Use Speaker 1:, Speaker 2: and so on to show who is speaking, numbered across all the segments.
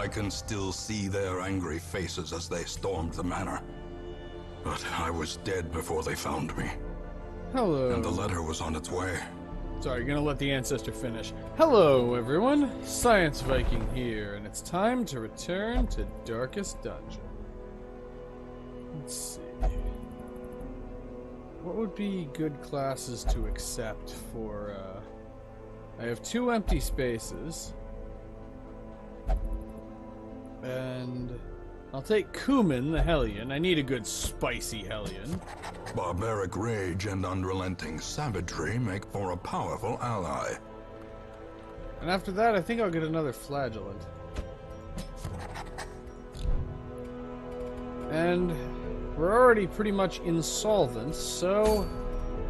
Speaker 1: I can still see their angry faces as they stormed the manor. But I was dead before they found me.
Speaker 2: Hello.
Speaker 1: And the letter was on its way.
Speaker 2: Sorry, gonna let the ancestor finish. Hello, everyone. Science Viking here, and it's time to return to Darkest Dungeon. Let's see. What would be good classes to accept for, I have 2 empty spaces. And I'll take Kuman, the Hellion. I need a good spicy Hellion.
Speaker 1: Barbaric rage and unrelenting savagery make for a powerful ally.
Speaker 2: And after that, I think I'll get another Flagellant. And we're already pretty much insolvent, so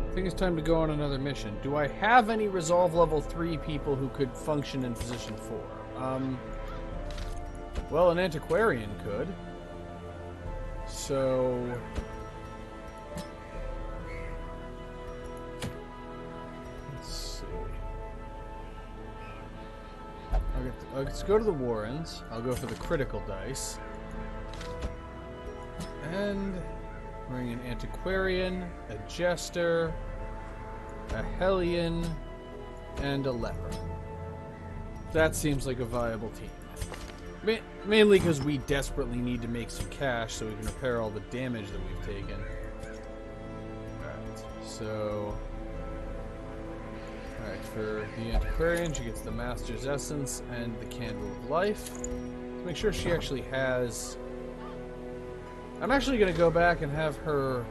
Speaker 2: I think it's time to go on another mission. Do I have any Resolve level 3 people who could function in position 4? Well, an Antiquarian could. So let's see. Let's go to the Warrens. I'll go for the critical dice. And bring an Antiquarian, a Jester, a Hellion, and a Leper. That seems like a viable team. Mainly because we desperately need to make some cash so we can repair all the damage that we've taken. Alright, so... Alright, for the Antiquarian, she gets the Master's Essence and the Candle of Life. Let's make sure she actually has... I'm actually going to go back and have her...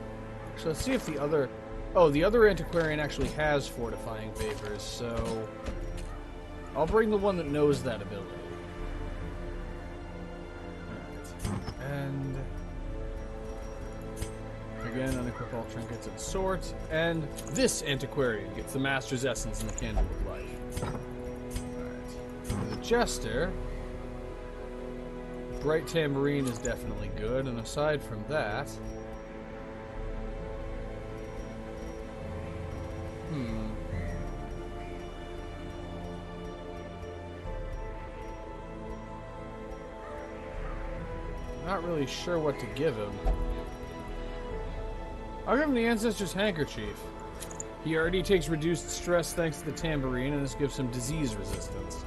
Speaker 2: So let's see if the other... Oh, the other Antiquarian actually has Fortifying Favors, so... I'll bring the one that knows that ability. And again, unequip all trinkets and sort. And this Antiquarian gets the Master's Essence and the Candle of Life. Alright. For the Jester, Bright Tambourine is definitely good, and aside from that... Not really sure what to give him. I'll give him the Ancestor's Handkerchief. He already takes reduced stress thanks to the tambourine, and this gives him disease resistance.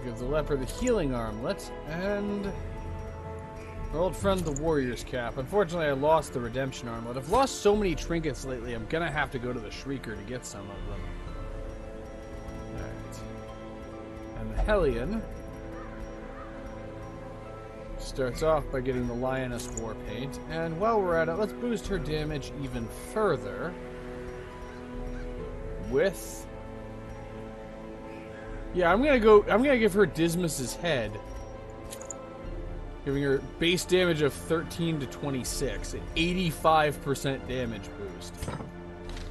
Speaker 2: Give the Leper the Healing Armlet, and our old friend the Warrior's Cap. Unfortunately, I lost the Redemption Armlet. I've lost so many trinkets lately, I'm gonna have to go to the Shrieker to get some of them. And the Hellion starts off by getting the Lioness War Paint, and while we're at it, let's boost her damage even further with... Yeah, I'm gonna give her Dismas's Head, giving her base damage of 13 to 26, an 85% damage boost.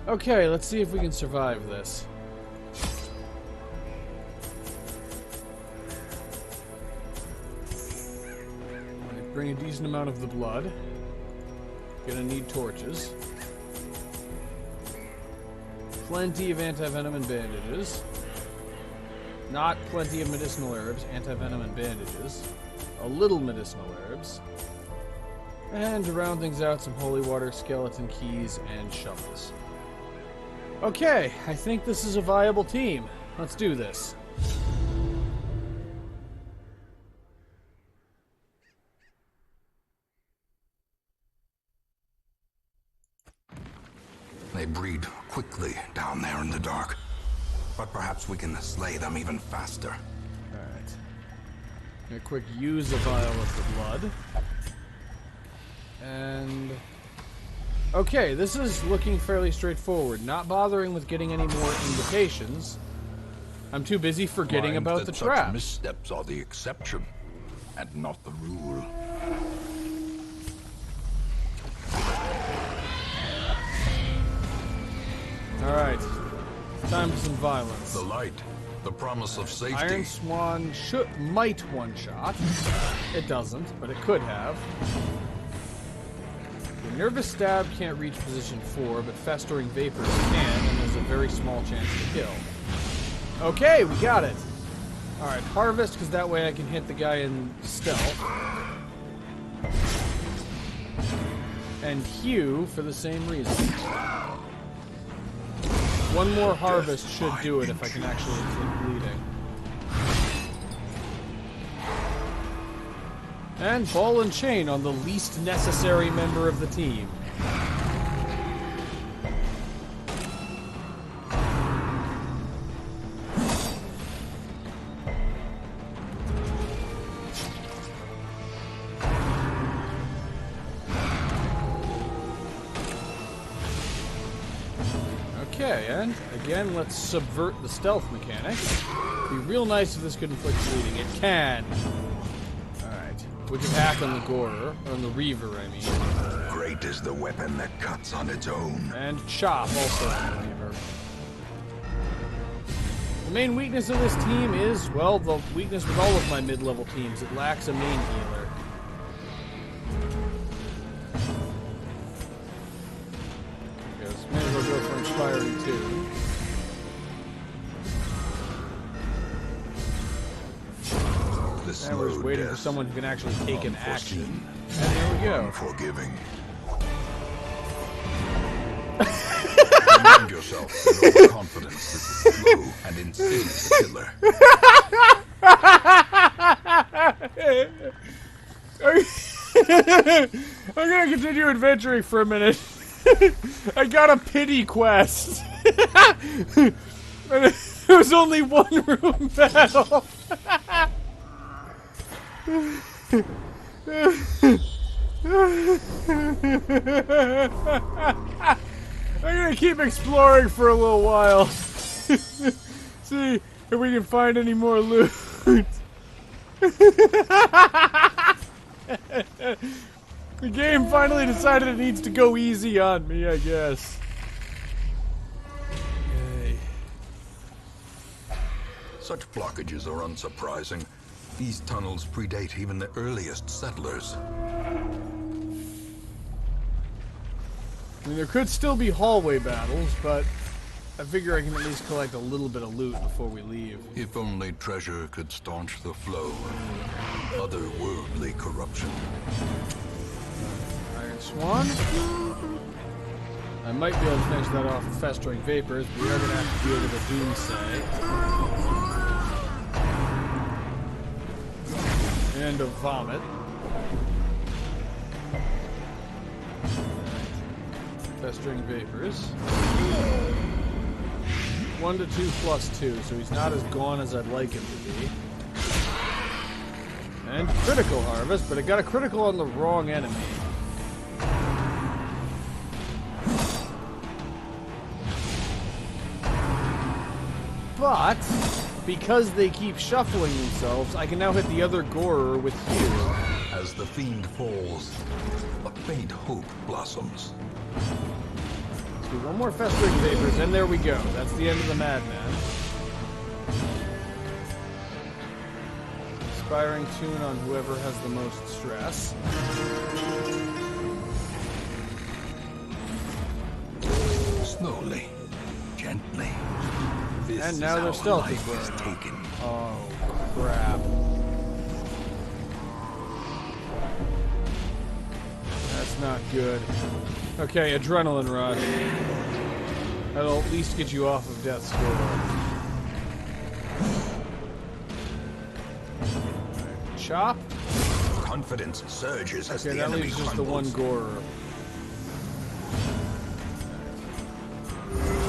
Speaker 2: Okay, let's see if we can survive this. Bring a decent amount of the blood. Gonna need torches. Plenty of anti-venom and bandages. Not plenty of medicinal herbs, anti-venom and bandages. A little medicinal herbs. And to round things out, some holy water, skeleton keys, and shovels. Okay, I think this is a viable team. Let's do this.
Speaker 1: They breed quickly down there in the dark. But perhaps we can slay them even faster.
Speaker 2: Alright. Gonna quick use a vial of the blood. And... Okay, this is looking fairly straightforward. Not bothering with getting any more invitations. I'm too busy forgetting about the trap.
Speaker 1: Such missteps are the exception, and not the rule.
Speaker 2: Alright. Time for some violence.
Speaker 1: The light, the promise of safety.
Speaker 2: Iron Swan might one-shot. It doesn't, but it could have. The Nervous Stab can't reach position 4, but Festering Vapors can, and there's a very small chance to kill. Okay, we got it. Alright, harvest, because that way I can hit the guy in stealth. And hew for the same reason. One more harvest should do it if I can actually inflict bleeding. And ball and chain on the least necessary member of the team. Okay, and again, let's subvert the stealth mechanic. It'd be real nice if this could inflict bleeding. It can. Alright. Which attack on the Gorer, on the Reaver, I mean.
Speaker 1: Great is the weapon that cuts on its own.
Speaker 2: And chop, also on the Reaver. The main weakness of this team is, well, the weakness with all of my mid-level teams. It lacks a main healer. Maybe we'll go for Inspiring too. And we're just waiting for someone who can actually take an action. And there we go.
Speaker 1: Unforgiving. Remind yourself that overconfidence is a slow and insidious killer.
Speaker 2: I'm gonna continue adventuring for a minute. I got a pity quest. There was only one room battle. I'm gonna keep exploring for a little while. See if we can find any more loot. The game finally decided it needs to go easy on me, I guess. Yay.
Speaker 1: Such blockages are unsurprising. These tunnels predate even the earliest settlers.
Speaker 2: I mean, there could still be hallway battles, but I figure I can at least collect a little bit of loot before we leave.
Speaker 1: If only treasure could staunch the flow of otherworldly corruption.
Speaker 2: Iron Swan. I might be able to finish that off with Festering Vapors, but we are going to have to deal with a Doomsay. And a Vomit. Festering Vapors. 1 to 2 plus 2, so he's not as gone as I'd like him to be. And critical harvest, but it got a critical on the wrong enemy. But, because they keep shuffling themselves, I can now hit the other Gorer with Heal.
Speaker 1: As the fiend falls, a faint hope blossoms.
Speaker 2: Let's do one more Festering Vapors, and there we go. That's the end of the Madman. Inspiring Tune on whoever has the most stress.
Speaker 1: Slowly, gently. This
Speaker 2: And now their stealth is burning.
Speaker 1: taken.
Speaker 2: Oh, crap. That's not good. Okay, Adrenaline Rod. That'll at least get you off of death's door. Chop.
Speaker 1: Confidence surges as
Speaker 2: Okay,
Speaker 1: the
Speaker 2: that
Speaker 1: enemy
Speaker 2: leaves just the one
Speaker 1: crumbles.
Speaker 2: Gorer.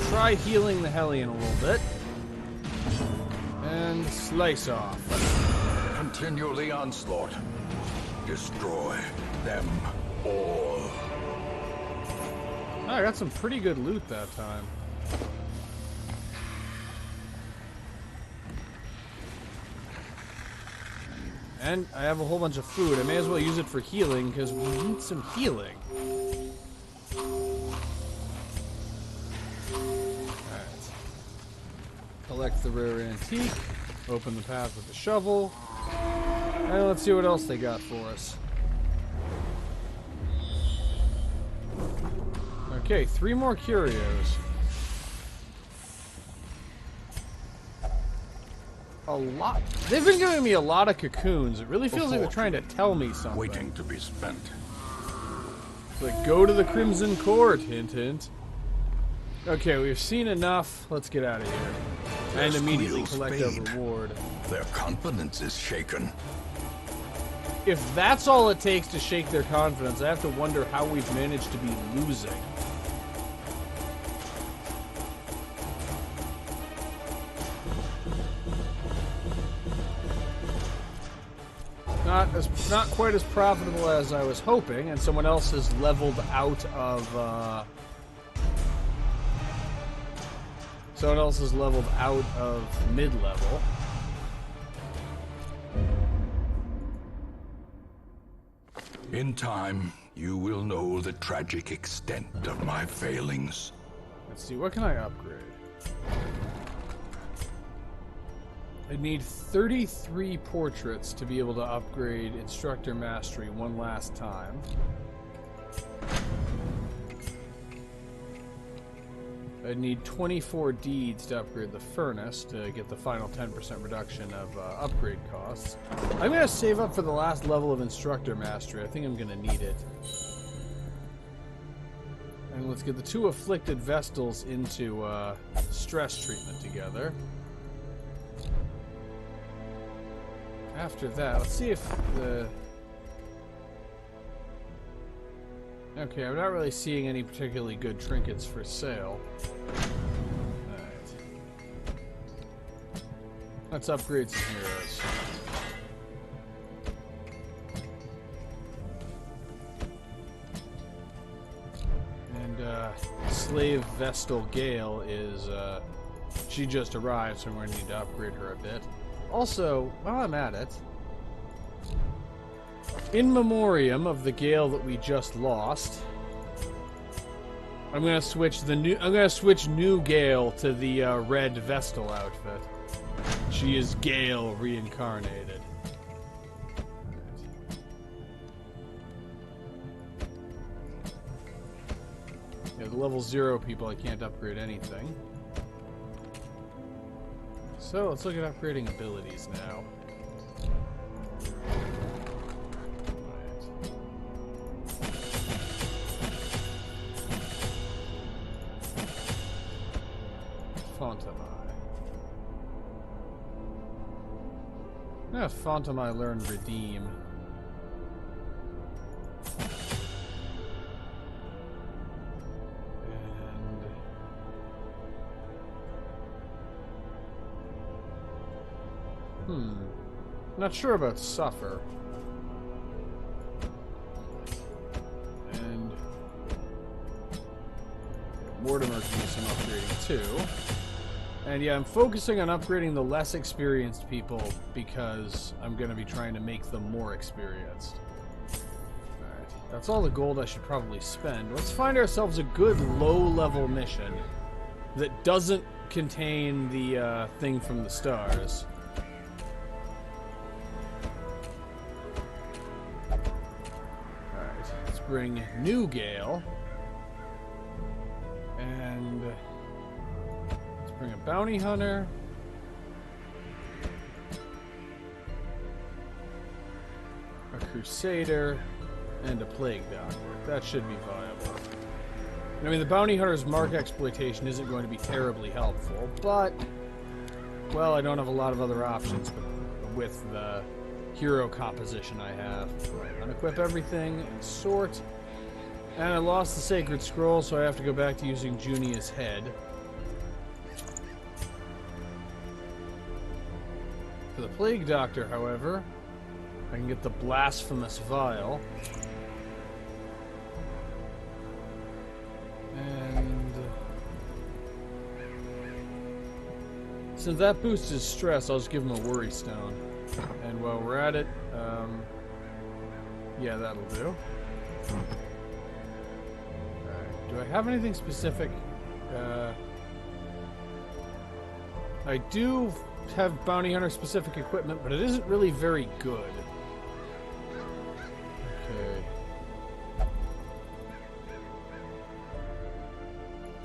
Speaker 2: Try healing the Hellion a little bit. And slice off.
Speaker 1: Continue the onslaught. Destroy them all.
Speaker 2: Oh, I got some pretty good loot that time. And I have a whole bunch of food. I may as well use it for healing, because we need some healing. Alright. Collect the rare antique. Open the path with the shovel. And let's see what else they got for us. Okay, 3 more curios. a lot. They've been giving me a lot of cocoons. It really feels like they're trying to tell me something.
Speaker 1: Waiting to be spent.
Speaker 2: It's like, go to the Crimson Court, hint, hint. Okay, we've seen enough. Let's get out of here. And immediately collect our reward.
Speaker 1: Their confidence is shaken.
Speaker 2: If that's all it takes to shake their confidence, I have to wonder how we've managed to be losing. Not quite as profitable as I was hoping, and someone else has leveled out of mid-level.
Speaker 1: In time, you will know the tragic extent of my failings.
Speaker 2: Let's see, what can I upgrade? I need 33 portraits to be able to upgrade Instructor Mastery one last time. I'd need 24 deeds to upgrade the furnace to get the final 10% reduction of upgrade costs. I'm going to save up for the last level of Instructor Mastery. I think I'm going to need it. And let's get the 2 Afflicted Vestals into stress treatment together. After that, let's see if the... Okay, I'm not really seeing any particularly good trinkets for sale. Alright. Let's upgrade some heroes. And, Slave Vestal Gale is, she just arrived, so I'm going to need to upgrade her a bit. Also, while I'm at it, in memoriam of the Gale that we just lost, I'm gonna switch new Gale to the red Vestal outfit. She is Gale reincarnated. Yeah, the level 0 people, I can't upgrade anything. So, let's look at upgrading abilities now. Fontamai. Yeah, Fontamai learned Redeem. Not sure about Suffer. And Mortimer can do some upgrading too. And yeah, I'm focusing on upgrading the less experienced people because I'm going to be trying to make them more experienced. Alright, that's all the gold I should probably spend. Let's find ourselves a good low-level mission that doesn't contain the thing from the stars. Bring new Gale, and let's bring a bounty hunter, a crusader, and a plague doctor. That should be viable. I mean, the bounty hunter's mark exploitation isn't going to be terribly helpful, but, well, I don't have a lot of other options with the hero composition I have. Unequip everything and sort. And I lost the Sacred Scroll, so I have to go back to using Junia's head. For the Plague Doctor, however, I can get the Blasphemous Vial. And since that boosts his stress, I'll just give him a Worry Stone. And while we're at it, yeah, that'll do. Alright, do I have anything specific? I do have Bounty Hunter specific equipment, but it isn't really very good. Okay.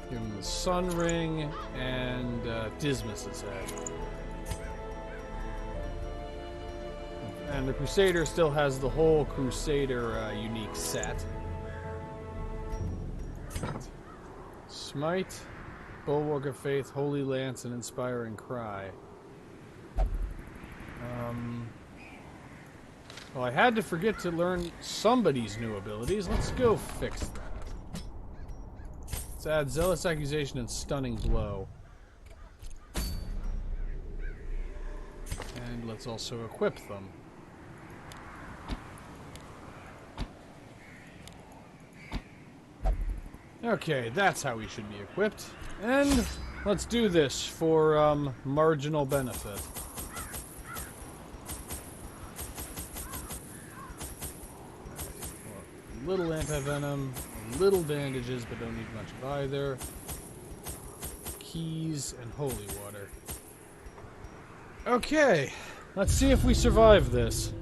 Speaker 2: Give him the Sun Ring and Dismas's head. And the Crusader still has the whole Crusader unique set. Smite, Bulwark of Faith, Holy Lance, and Inspiring Cry. Well, I had to forget to learn somebody's new abilities. Let's go fix that. Let's add Zealous Accusation and Stunning Blow. And let's also equip them. Okay, that's how we should be equipped. And let's do this for marginal benefit. Little anti-venom, little bandages, but don't need much of either. Keys and holy water. Okay, let's see if we survive this.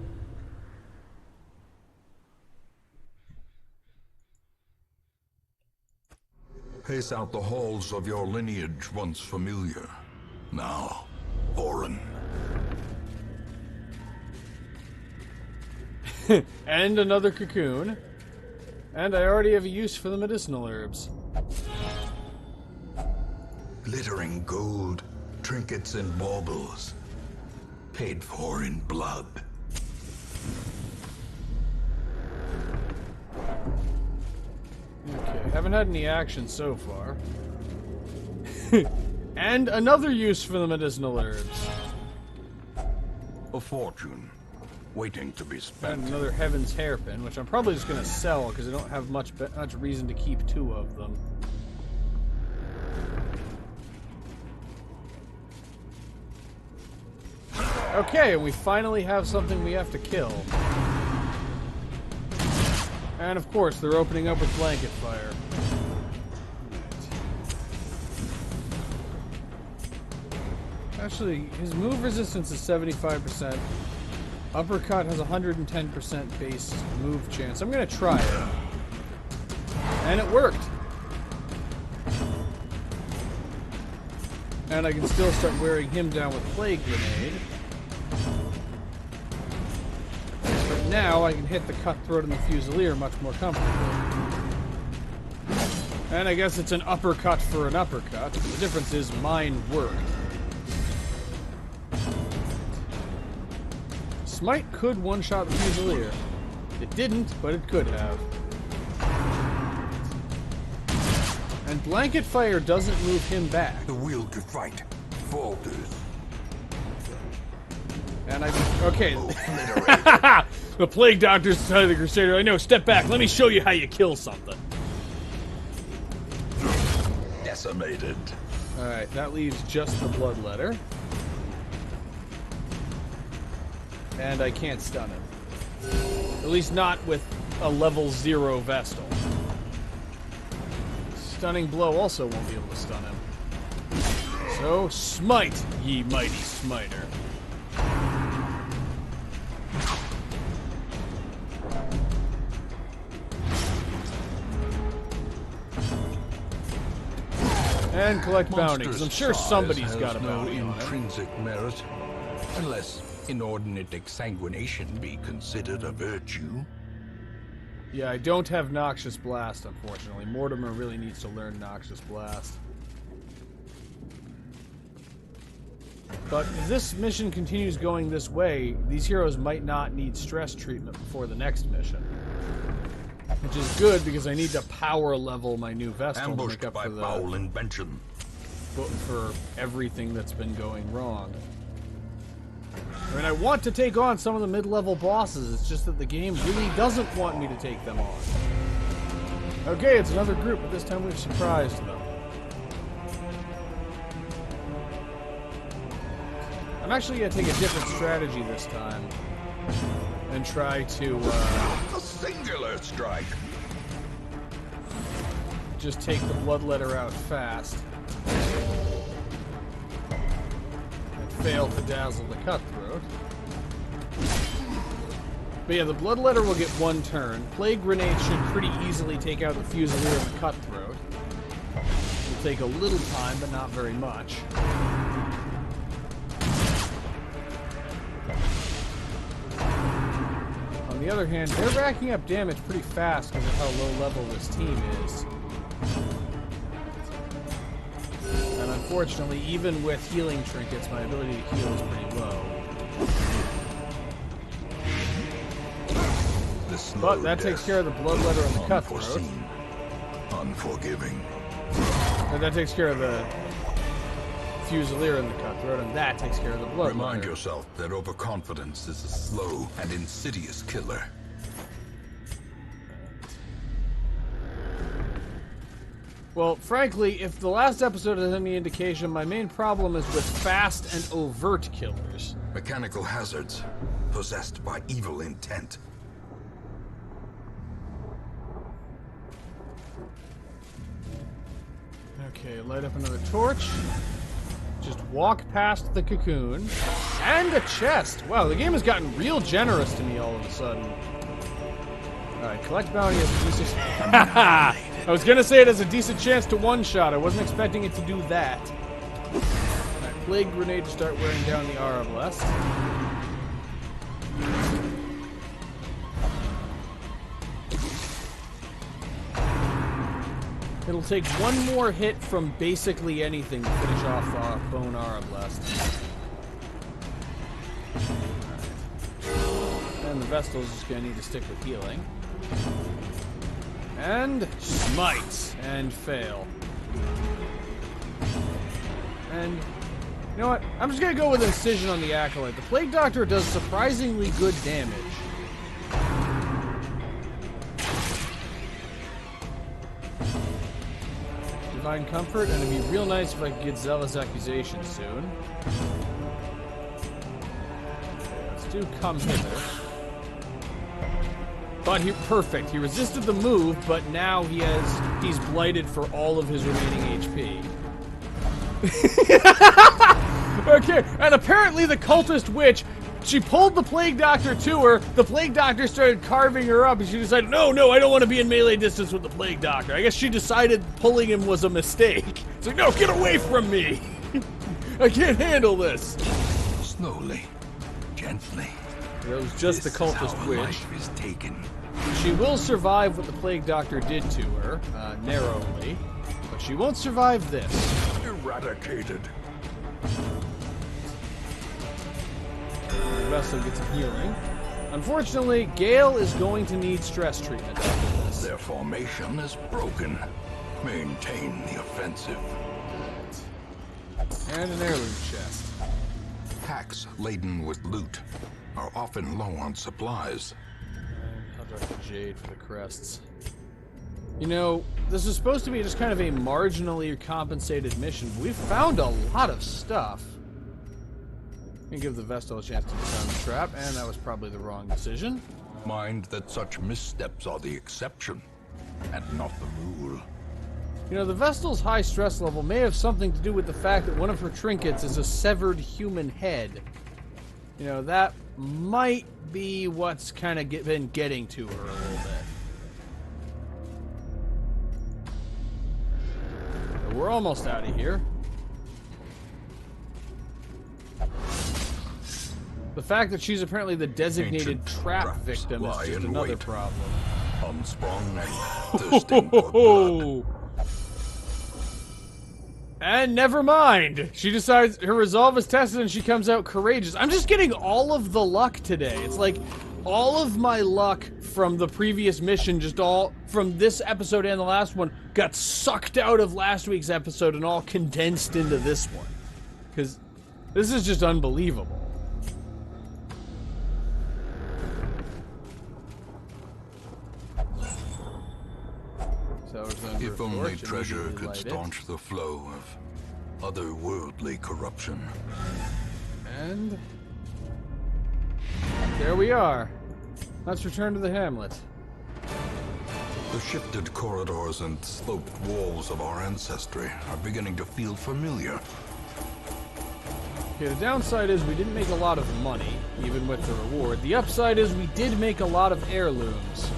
Speaker 1: Pace out the halls of your lineage once familiar, now foreign.
Speaker 2: And another cocoon. And I already have a use for the medicinal herbs.
Speaker 1: Glittering gold, trinkets and baubles, paid for in blood.
Speaker 2: Okay, haven't had any action so far. And another use for the medicinal herbs.
Speaker 1: A fortune, waiting to be spent.
Speaker 2: And another Heaven's Hairpin, which I'm probably just going to sell because I don't have much reason to keep two of them. Okay, and we finally have something we have to kill. And of course, they're opening up with blanket fire. Actually, his move resistance is 75%. Uppercut has 110% base move chance. I'm gonna try it. And it worked. And I can still start wearing him down with Plague Grenade. But now I can hit the Cutthroat and the Fusilier much more comfortably. And I guess it's an uppercut for an uppercut. The difference is mine worked. Smite could one-shot the Fusilier. It didn't, but it could have. And Blanket Fire doesn't move him back.
Speaker 1: The will to fight falters.
Speaker 2: And okay. The Plague Doctor's side of the Crusader. I know, step back. Let me show you how you kill something.
Speaker 1: Decimated.
Speaker 2: Alright, that leaves just the Bloodletter. And I can't stun him. At least not with a level 0 Vestal. Stunning Blow also won't be able to stun him. So, smite, ye mighty smiter. And collect bounty, because I'm sure somebody's got a bounty on him.
Speaker 1: Intrinsic merit, unless inordinate exsanguination be considered a virtue.
Speaker 2: Yeah, I don't have Noxious Blast, unfortunately. Mortimer really needs to learn Noxious Blast. But if this mission continues going this way, these heroes might not need stress treatment before the next mission. Which is good, because I need to power level my new Vestal to make up for
Speaker 1: foul invention.
Speaker 2: For everything that's been going wrong. I mean, I want to take on some of the mid-level bosses, it's just that the game really doesn't want me to take them on. Okay, it's another group, but this time we've surprised them. I'm actually going to take a different strategy this time. And try to,
Speaker 1: A singular strike!
Speaker 2: just take the Bloodletter out fast. Fail to dazzle the Cutthroat. But yeah, the Bloodletter will get one turn. Plague Grenade should pretty easily take out the Fusilier and the Cutthroat. It'll take a little time, but not very much. the other hand, they're racking up damage pretty fast because of how low level this team is. And unfortunately, even with healing trinkets, my ability to heal is pretty low. But that takes care of the bloodletter and the cutthroat.
Speaker 1: Unforgiving.
Speaker 2: And that takes care of the Fusilier and the cutthroat, and that takes care of the bloodletter.
Speaker 1: Remind yourself that overconfidence is a slow and insidious killer.
Speaker 2: Well, frankly, if the last episode is any indication, my main problem is with fast and overt killers.
Speaker 1: Mechanical hazards, possessed by evil intent.
Speaker 2: Okay, light up another torch. Just walk past the cocoon. And a chest! Wow, the game has gotten real generous to me all of a sudden. Alright, collect bounty as a decent... Haha! I was gonna say it has a decent chance to one-shot. I wasn't expecting it to do that. Alright, Plague Grenade to start wearing down the Aura Blessed. It'll take one more hit from basically anything to finish off Bone Aura Blessed. Right. And the Vestal's just gonna need to stick with healing. And smite and fail. And you know what? I'm just gonna go with Incision on the Acolyte. The Plague Doctor does surprisingly good damage. Divine Comfort, and it'd be real nice if I could get Zealous Accusation soon. Okay, let's do Come Hither. But perfect. He resisted the move, but now he's blighted for all of his remaining HP. Okay, and apparently the Cultist Witch, she pulled the Plague Doctor to her, the Plague Doctor started carving her up, and she decided, no, I don't want to be in melee distance with the Plague Doctor. I guess she decided pulling him was a mistake. It's like, no, get away from me! I can't handle this!
Speaker 1: Slowly, gently.
Speaker 2: It was just the Cultist Witch.
Speaker 1: Life is taken.
Speaker 2: She will survive what the Plague Doctor did to her, narrowly, but she won't survive this.
Speaker 1: Eradicated.
Speaker 2: The Vestal gets a healing. Unfortunately, Gale is going to need stress treatment after this.
Speaker 1: Their formation is broken. Maintain the offensive.
Speaker 2: And an heirloom chest.
Speaker 1: Packs laden with loot are often low on supplies.
Speaker 2: I'll drop the Jade for the crests. You know, this is supposed to be just kind of a marginally compensated mission, but we've found a lot of stuff. And give the Vestal a chance to disarm the trap, and that was probably the wrong decision.
Speaker 1: Mind that such missteps are the exception, and not the rule.
Speaker 2: You know, the Vestal's high stress level may have something to do with the fact that one of her trinkets is a severed human head. You know, that might be what's kind of been getting to her a little bit. But we're almost out of here. The fact that she's apparently the designated
Speaker 1: Ancient
Speaker 2: trap victim is
Speaker 1: lie
Speaker 2: just
Speaker 1: in
Speaker 2: another
Speaker 1: wait.
Speaker 2: problem.
Speaker 1: Unsprung and thirsting for blood.
Speaker 2: And never mind. She decides her resolve is tested and she comes out courageous. I'm just getting all of the luck today. It's like all of my luck from the previous mission, just all from this episode and the last one, got sucked out of last week's episode and all condensed into this one. Because this is just unbelievable.
Speaker 1: If only treasure could staunch the flow of otherworldly corruption.
Speaker 2: And there we are. Let's return to the hamlet.
Speaker 1: The shifted corridors and sloped walls of our ancestry are beginning to feel familiar.
Speaker 2: Okay, the downside is we didn't make a lot of money, even with the reward. The upside is we did make a lot of heirlooms.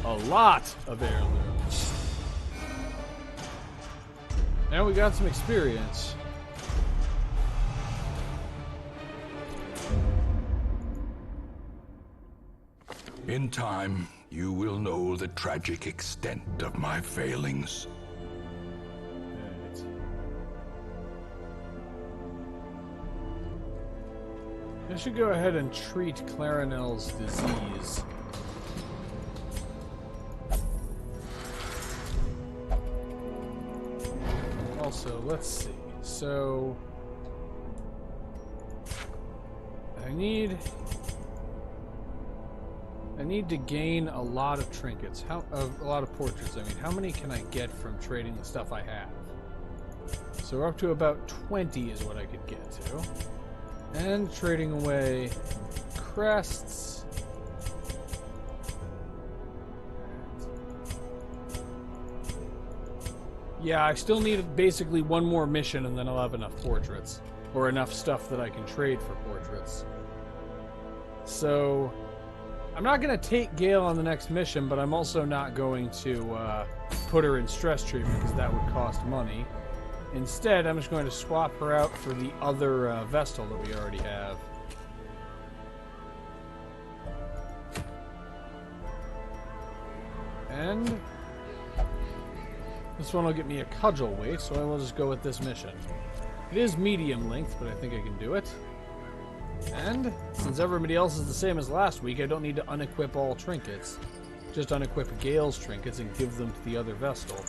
Speaker 2: A lot of heirlooms. And we got some experience.
Speaker 1: In time, you will know the tragic extent of my failings.
Speaker 2: Right. I should go ahead and treat Clarinel's disease. Also, let's see. So I need to gain a lot of trinkets. A lot of portraits. I mean, how many can I get from trading the stuff I have? So we're up to about 20 is what I could get to. And trading away crests. Yeah, I still need basically one more mission and then I'll have enough portraits. Or enough stuff that I can trade for portraits. So I'm not going to take Gale on the next mission, but I'm also not going to put her in stress treatment because that would cost money. Instead, I'm just going to swap her out for the other Vestal that we already have. And this one will get me a cudgel weight, so I will just go with this mission. It is medium length, but I think I can do it. And since everybody else is the same as last week, I don't need to unequip all trinkets. Just unequip Gale's trinkets and give them to the other Vestal.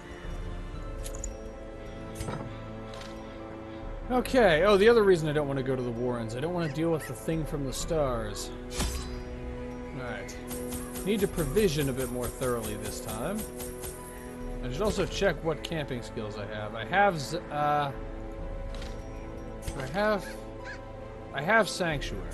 Speaker 2: Okay, oh, the other reason I don't want to go to the Warrens, I don't want to deal with the thing from the stars. Alright. Need to provision a bit more thoroughly this time. I should also check what camping skills I have. I have Sanctuary.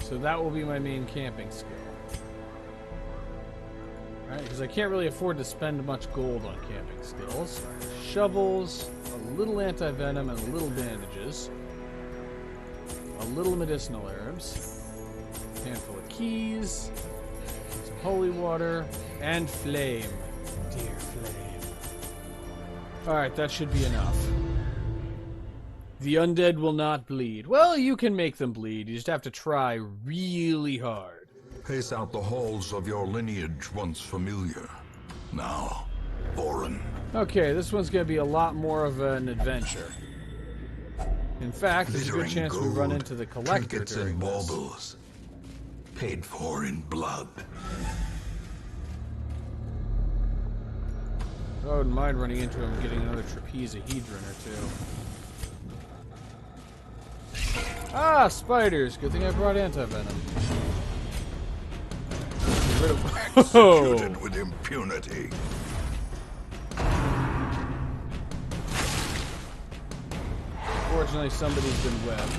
Speaker 2: So that will be my main camping skill. Right, because I can't really afford to spend much gold on camping skills. Shovels, a little anti-venom, and a little bandages. A little medicinal herbs. A handful of keys. Some holy water. And flame. Dear flame. Alright, that should be enough. The undead will not bleed. Well, you can make them bleed. You just have to try really hard.
Speaker 1: Pace out the halls of your lineage once familiar. Now, Vorin.
Speaker 2: Okay, this one's going to be a lot more of an adventure. In fact, there's a good chance we run into the Collector
Speaker 1: trinkets
Speaker 2: during
Speaker 1: and
Speaker 2: this.
Speaker 1: baubles, paid for in blood.
Speaker 2: I wouldn't mind running into him and getting another trapezahedron or two. Ah, spiders! Good thing I brought anti-venom. Get rid of...
Speaker 1: Executed with impunity.
Speaker 2: Fortunately, somebody's been webbed.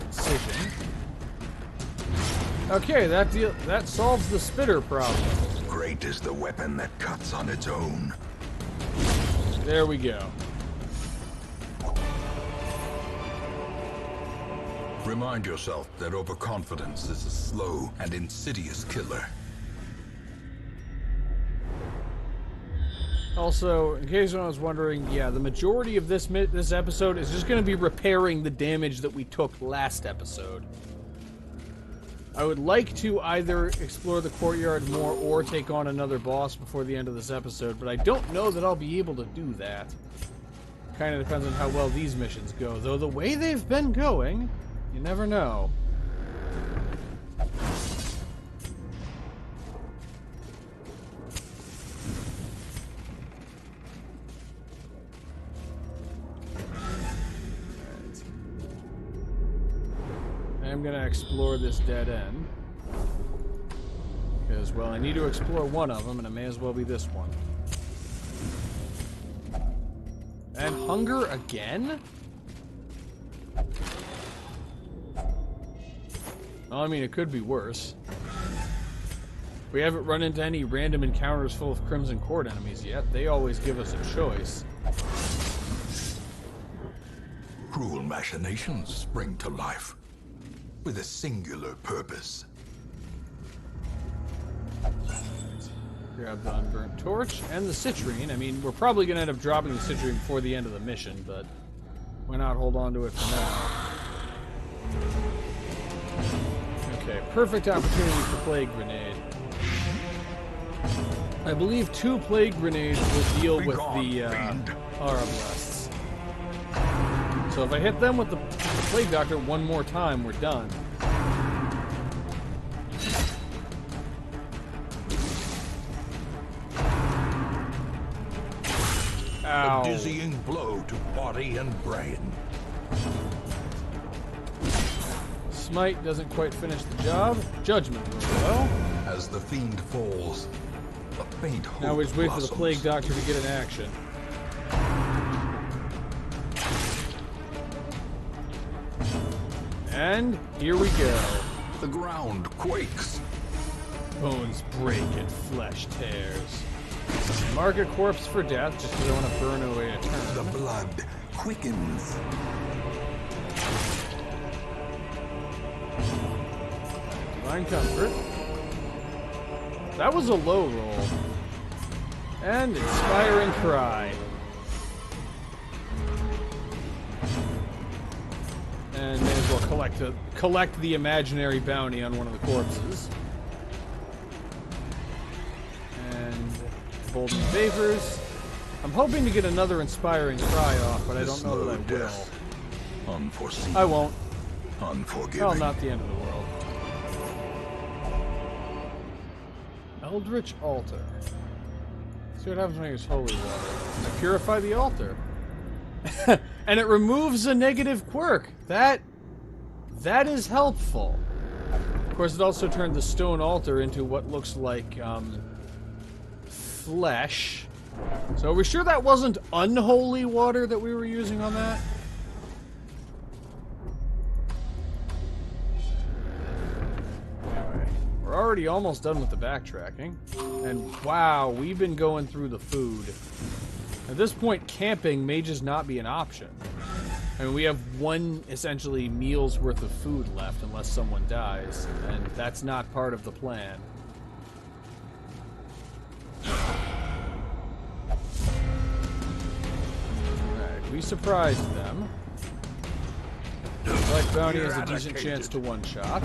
Speaker 2: Incision. Okay, that solves the spitter problem.
Speaker 1: Great is the weapon that cuts on its own.
Speaker 2: There we go.
Speaker 1: Remind yourself that overconfidence is a slow and insidious killer.
Speaker 2: Also, in case anyone was wondering, yeah, the majority of this episode is just going to be repairing the damage that we took last episode. I would like to either explore the courtyard more or take on another boss before the end of this episode, but I don't know that I'll be able to do that. Kind of depends on how well these missions go, though the way they've been going, you never know. I'm going to explore this dead end. Because, well, I need to explore one of them, and it may as well be this one. And hunger again? Well, I mean, it could be worse. We haven't run into any random encounters full of Crimson Court enemies yet. They always give us a choice.
Speaker 1: Cruel machinations spring to life. with a singular purpose.
Speaker 2: Grab the unburnt torch and the citrine. I mean, we're probably going to end up dropping the citrine before the end of the mission, but why not hold on to it for now? Okay, perfect opportunity for plague grenade. I believe 2 plague grenades will deal with the aura blasts. So if I hit them with the plague doctor one more time, we're done. Ow.
Speaker 1: A dizzying blow to body and brain.
Speaker 2: Smite doesn't quite finish the job. Judgment will well.
Speaker 1: As the fiend falls, a faint hope
Speaker 2: Now we just wait for the
Speaker 1: blossoms.
Speaker 2: plague doctor to get in action. And here we go.
Speaker 1: The ground quakes.
Speaker 2: Bones break and flesh tears. Mark a corpse for death just because I want to burn away a
Speaker 1: The
Speaker 2: turn.
Speaker 1: blood quickens.
Speaker 2: Divine comfort. That was a low roll. And inspiring cry. And may as well collect the imaginary bounty on one of the corpses. And golden vapors. I'm hoping to get another inspiring cry off, but I don't know that I will.
Speaker 1: Death. Unforeseen.
Speaker 2: I won't.
Speaker 1: Unforgiving.
Speaker 2: Well, not the end of the world. Eldritch altar. See what happens when I use holy water. I purify the altar. And it removes a negative quirk. That is helpful. Of course, it also turned the stone altar into what looks like flesh. So are we sure that wasn't unholy water that we were using on that? Anyway, we're already almost done with the backtracking. And wow, we've been going through the food. At this point, camping may just not be an option. I mean, we have one, essentially, meal's worth of food left unless someone dies, and that's not part of the plan. Alright, we surprised them. Black Bounty has a decent chance to one-shot.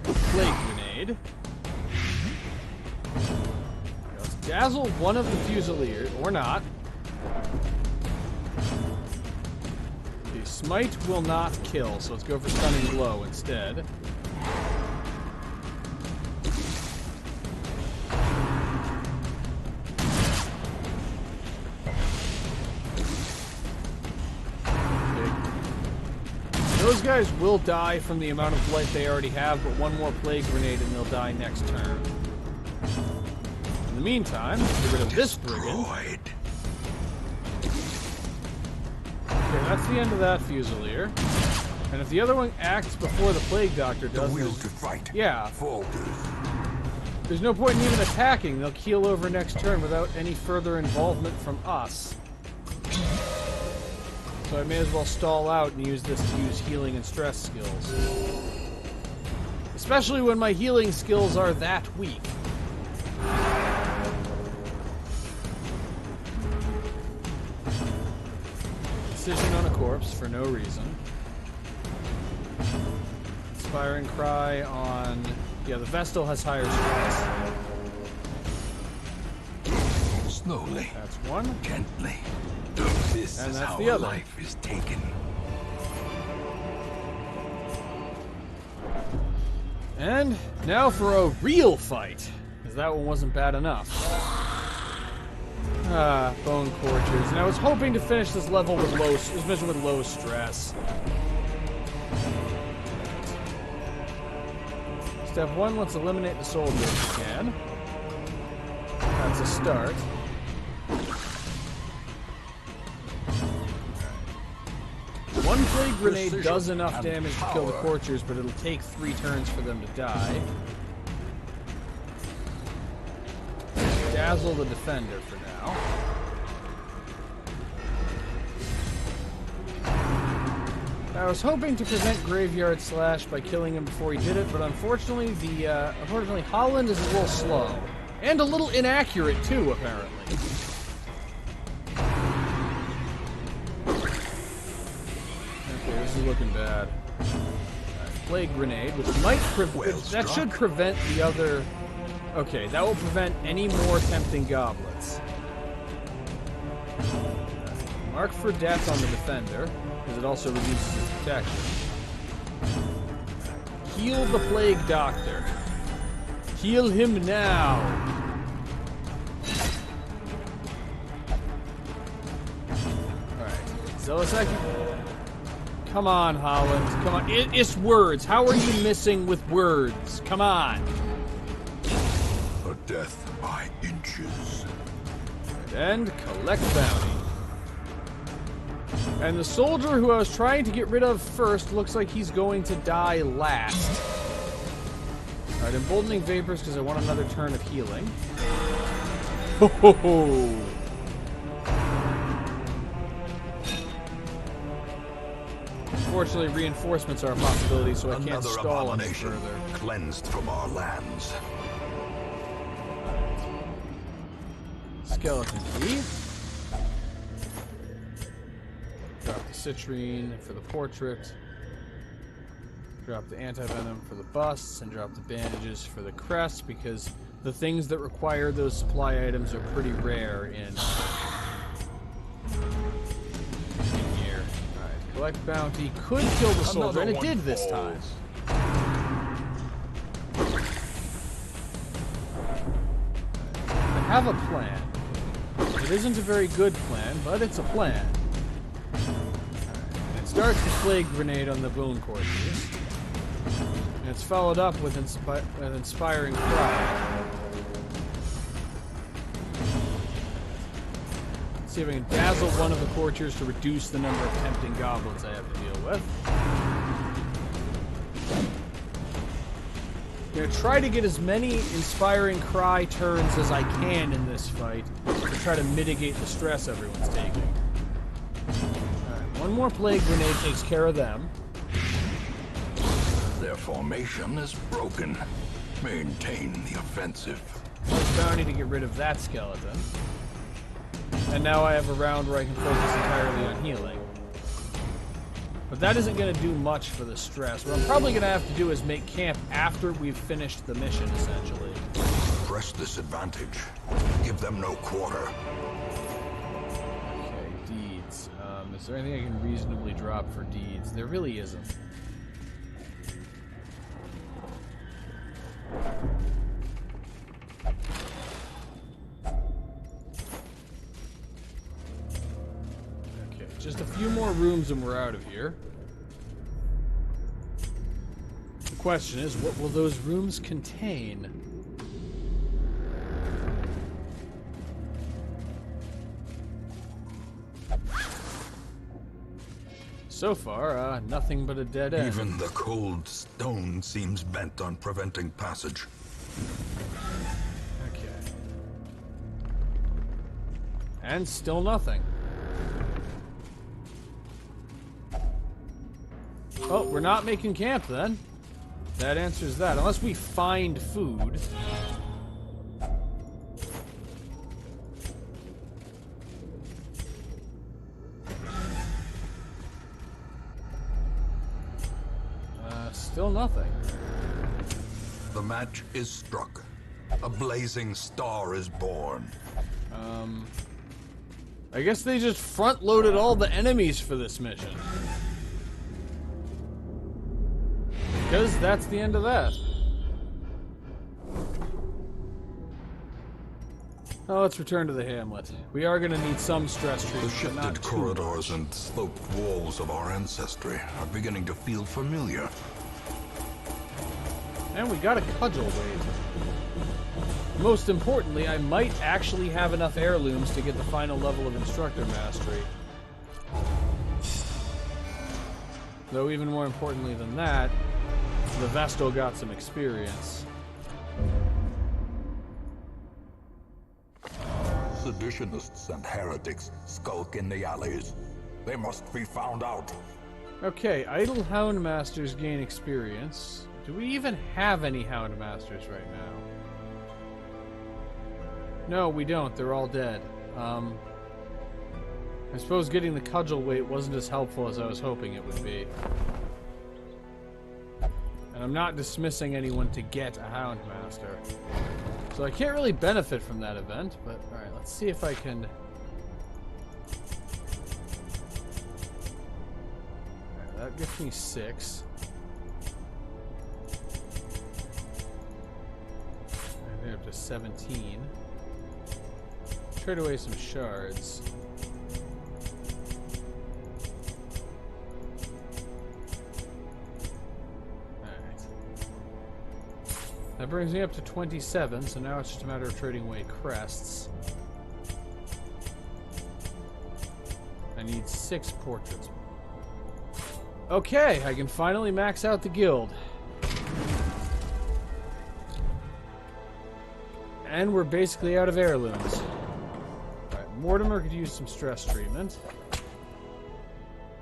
Speaker 2: Plague Grenade. Let's dazzle one of the Fusiliers, or not. The Smite will not kill, so let's go for Stunning Blow instead. Those guys will die from the amount of life they already have, but one more Plague Grenade and they'll die next turn. In the meantime, get rid of this brigand. Okay, that's the end of that Fusilier. And if the other one acts before the Plague Doctor does,
Speaker 1: The will to fight.
Speaker 2: yeah,
Speaker 1: Falters.
Speaker 2: there's no point in even attacking. They'll keel over next turn without any further involvement from us. So I may as well stall out and use this to use healing and stress skills. Especially when my healing skills are that weak. Decision on a corpse for no reason. Inspiring Cry on... Yeah, the Vestal has higher stress.
Speaker 1: Slowly.
Speaker 2: That's one.
Speaker 1: Gently. This
Speaker 2: And
Speaker 1: is
Speaker 2: that's
Speaker 1: how
Speaker 2: the other.
Speaker 1: life is taken.
Speaker 2: And now for a real fight, because that one wasn't bad enough. Ah, Bone Corchers. And I was hoping to finish this level with low stress. Step 1, let's eliminate the soldier if we can. That's a start. One Plague Grenade
Speaker 1: Precision
Speaker 2: does enough
Speaker 1: and
Speaker 2: damage to kill the
Speaker 1: power.
Speaker 2: Corchers, but it'll take 3 turns for them to die. Dazzle the Defender for now. I was hoping to prevent Graveyard Slash by killing him before he did it, but unfortunately, Holland is a little slow. And a little inaccurate, too, apparently. Okay, this is looking bad. Plague Grenade, which might that should prevent the other... Okay, that will prevent any more tempting goblets. Mark for Death on the Defender, because it also reduces his protection. Heal the Plague Doctor. Heal him now! Alright, Zealous. Come on, Holland. Come on. It's words. How are you missing with words? Come on.
Speaker 1: A death by inches.
Speaker 2: And collect bounty. And the soldier who I was trying to get rid of first looks like he's going to die last. Alright, Emboldening Vapors because I want another turn of healing. Ho ho ho! Unfortunately, reinforcements are a possibility, so I can't stall any further.
Speaker 1: Cleansed from our lands.
Speaker 2: Skeleton Key. Drop the Citrine for the portrait. Drop the anti-venom for the busts, and drop the bandages for the crest, because the things that require those supply items are pretty rare in here. Alright, collect bounty. Could kill the soldier, and it did this time. I have a plan. It isn't a very good plan, but it's a plan. It starts with Plague Grenade on the Bone Corpses. And it's followed up with Inspiring Cry. Let's see if I can dazzle one of the Courtiers to reduce the number of tempting goblins I have to deal with. I'm going to try to get as many Inspiring Cry turns as I can in this fight to try to mitigate the stress everyone's taking. Alright, one more Plague Grenade takes care of them.
Speaker 1: Their formation is broken. Maintain the offensive.
Speaker 2: Bounty to get rid of that skeleton. And now I have a round where I can focus entirely on healing. But that isn't going to do much for the stress. What I'm probably going to have to do is make camp after we've finished the mission, essentially.
Speaker 1: Press this advantage. Give them no quarter.
Speaker 2: Okay, deeds. Is there anything I can reasonably drop for deeds? There really isn't. Okay, just a few more rooms and we're out of here. The question is, what will those rooms contain? So far, nothing but a dead end.
Speaker 1: Even the cold stone seems bent on preventing passage.
Speaker 2: Okay. And still nothing. Oh, we're not making camp then. That answers that. Unless we find food. Still nothing.
Speaker 1: The match is struck. A blazing star is born.
Speaker 2: I guess they just front-loaded all the enemies for this mission. Because that's the end of that. Now let's return to the hamlet. We are going to need some stress treatment.
Speaker 1: The shifted corridors and sloped walls of our ancestry are beginning to feel familiar.
Speaker 2: And we got a cudgel weight. Most importantly, I might actually have enough heirlooms to get the final level of Instructor Mastery. Though even more importantly than that, the Vestal got some experience.
Speaker 1: Seditionists and heretics skulk in the alleys. They must be found out.
Speaker 2: Okay, idle Houndmasters gain experience. Do we even have any Houndmasters right now? No, we don't. They're all dead. I suppose getting the cudgel weight wasn't as helpful as I was hoping it would be. And I'm not dismissing anyone to get a Houndmaster. So I can't really benefit from that event, but alright, let's see if I can... Alright, that gives me 6. And they're up to 17. Trade away some shards. That brings me up to 27, so now it's just a matter of trading away crests. I need 6 portraits. Okay, I can finally max out the guild. And we're basically out of heirlooms. Alright, Mortimer could use some stress treatment.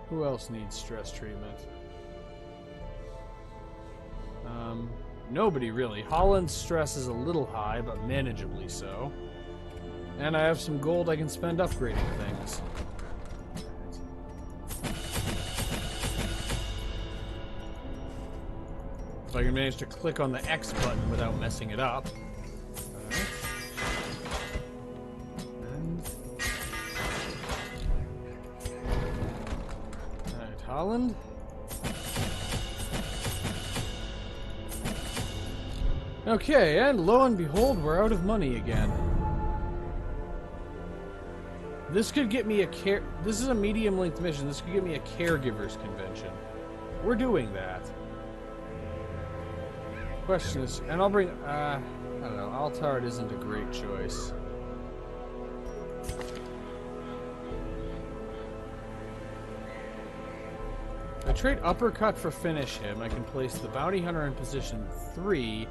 Speaker 2: Who else needs stress treatment? Nobody really. Holland's stress is a little high, but manageably so. And I have some gold I can spend upgrading things. If I can manage to click on the X button without messing it up. Alright. And... Alright, Holland. Okay, and lo and behold, we're out of money again. This could get me a This is a medium-length mission. This could get me a caregivers convention. We're doing that. Question is, and I'll bring. I don't know. Altard isn't a great choice. If I trade Uppercut for Finish Him, I can place the Bounty Hunter in position 3.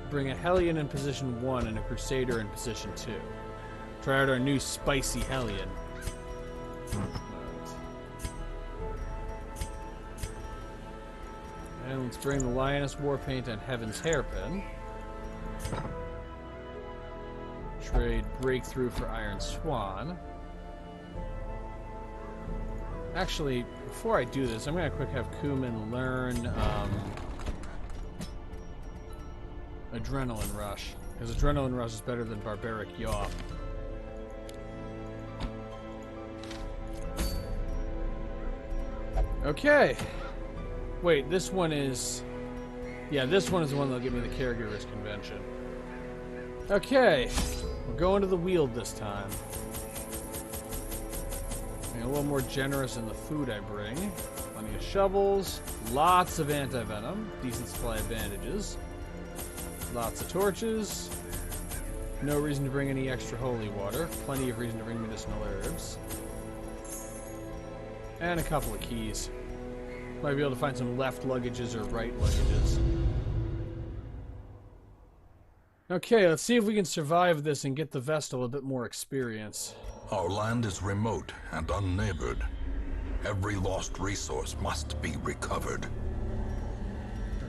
Speaker 2: Bring a Hellion in position 1 and a Crusader in position 2. Try out our new spicy Hellion. And let's bring the Lioness Warpaint and Heaven's Hairpin. Trade Breakthrough for Iron Swan. Actually, before I do this, I'm going to quick have Kuman learn... Adrenaline Rush, because Adrenaline Rush is better than Barbaric Yaw. Okay. Wait, this one is... Yeah, this one is the one that'll give me the Caregivers Convention. Okay. We're going to the Weald this time. Being a little more generous in the food I bring. Plenty of shovels, lots of anti-venom, decent supply of bandages. Lots of torches. No reason to bring any extra holy water. Plenty of reason to bring medicinal herbs. And a couple of keys. Might be able to find some left luggages or right luggages. Okay, let's see if we can survive this and get the Vestal a bit more experience.
Speaker 1: Our land is remote and unneighbored. Every lost resource must be recovered.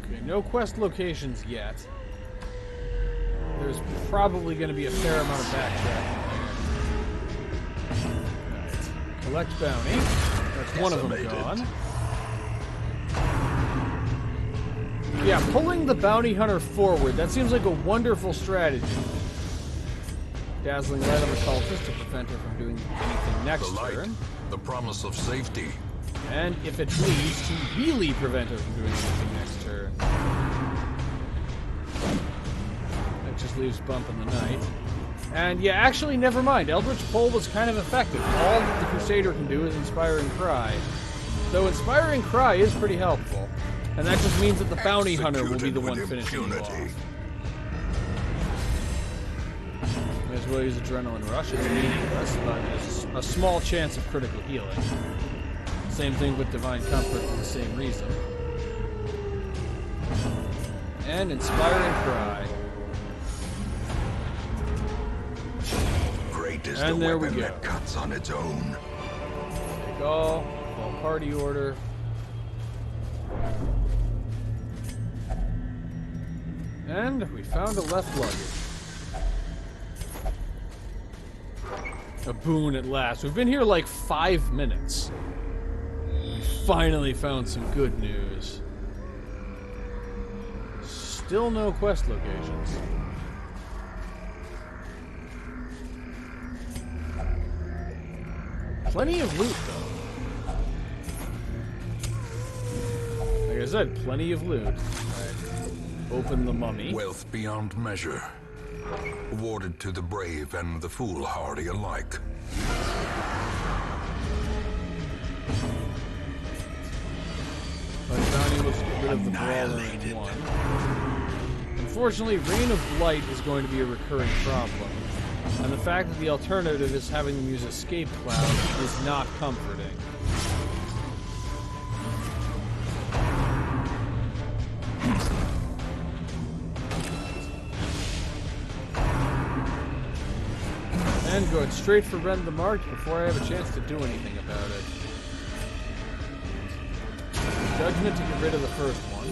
Speaker 2: Okay, no quest locations yet. There's probably going to be a fair amount of backtracking there. Alright. Collect bounty. That's one of them gone. Yeah, pulling the bounty hunter forward. That seems like a wonderful strategy. Dazzling light on the cultist to prevent her from doing anything next turn.
Speaker 1: The promise of safety.
Speaker 2: And if it please, to really prevent her from doing anything next turn. Just leaves Bump in the night. And yeah, actually, never mind. Eldritch Pull was kind of effective. All that the Crusader can do is Inspiring Cry. Though Inspiring Cry is pretty helpful. And that just means that the Bounty Hunter will be the one finishing you off. May as well use Adrenaline Rush. It's meaningless, but there's a small chance of critical healing. Same thing with Divine Comfort for the same reason. And Inspiring Cry.
Speaker 1: Is and the weapon that cuts on its own.
Speaker 2: Take all party order. And we found a left luggage. A boon at last. We've been here like 5 minutes. We finally found some good news. Still no quest locations. Plenty of loot, though. Like I said, plenty of loot. Alright. Open the mummy.
Speaker 1: Wealth beyond measure. Awarded to the brave and the foolhardy alike.
Speaker 2: But Bounty looks to get rid of the brawler in one. Unfortunately, Reign of Blight is going to be a recurring problem. And the fact that the alternative is having them use Escape Cloud is not comforting. And going straight for Rend the Marked before I have a chance to do anything about it. Judgment to get rid of the first one.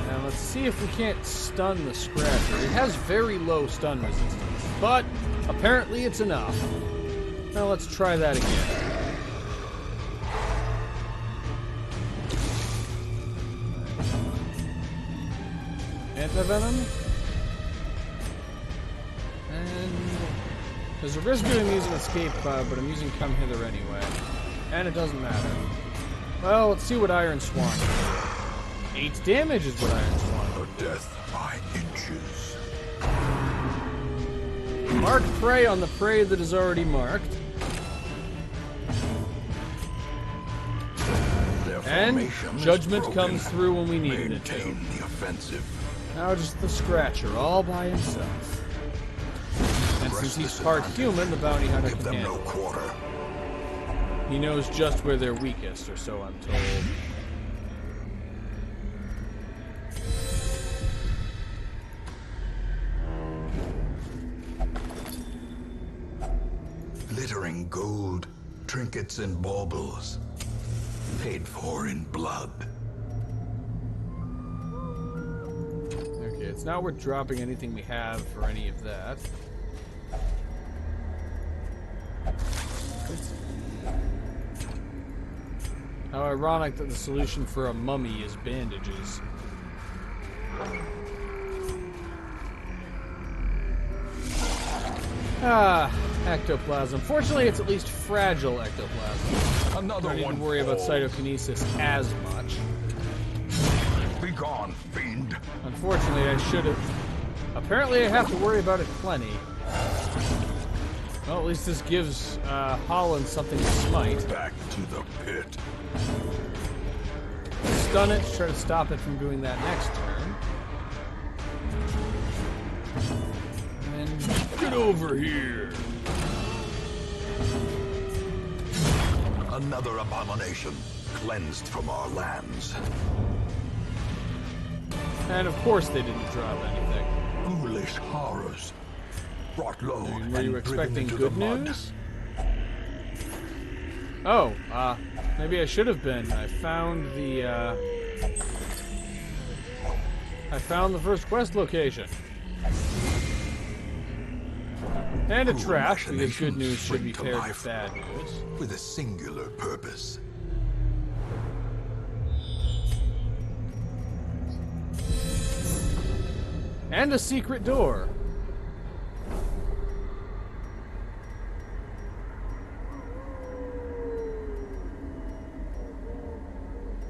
Speaker 2: Now let's see if we can't stun the Scratcher. It has very low stun resistance, but apparently it's enough. Now let's try that again. Anti-Venom. And there's a risk of him using Escape Cloud, but I'm using Come Hither anyway. And it doesn't matter. Well, let's see what Iron Swan does. 8 damage is what Iron Swan does.
Speaker 1: A death by inches.
Speaker 2: Mark prey on the prey that is already marked. And Judgment comes through when we needed it to.
Speaker 1: Maintain the offensive.
Speaker 2: Now just the Scratcher all by himself. And since he's part human, the bounty hunter
Speaker 1: Give
Speaker 2: can
Speaker 1: them
Speaker 2: handle
Speaker 1: no
Speaker 2: it.
Speaker 1: quarter.
Speaker 2: He knows just where they're weakest, or so I'm told.
Speaker 1: Glittering gold, trinkets and baubles. Paid for in blood.
Speaker 2: Okay, it's not worth dropping anything we have for any of that. How ironic that the solution for a mummy is bandages. Ah, ectoplasm. Fortunately, it's at least fragile ectoplasm.
Speaker 1: Another
Speaker 2: Don't need
Speaker 1: one
Speaker 2: to worry about
Speaker 1: falls.
Speaker 2: cytokinesis as much.
Speaker 1: Be gone, fiend.
Speaker 2: Unfortunately, I should have. Apparently, I have to worry about it plenty. Well, at least this gives Holland something to smite.
Speaker 1: Back to the pit.
Speaker 2: Stun it to try to stop it from doing that next turn. And get over here.
Speaker 1: Another abomination cleansed from our lands.
Speaker 2: And of course they didn't drop anything.
Speaker 1: Foolish horrors. Brought low
Speaker 2: Were you
Speaker 1: and driven
Speaker 2: expecting
Speaker 1: into
Speaker 2: good
Speaker 1: the mud.
Speaker 2: news? Oh, maybe I should have been. I found the first quest location. And a
Speaker 1: Cruel
Speaker 2: trap, because good
Speaker 1: machinations
Speaker 2: news should be
Speaker 1: spring to
Speaker 2: paired with
Speaker 1: life
Speaker 2: bad news.
Speaker 1: With a singular purpose.
Speaker 2: And a secret door.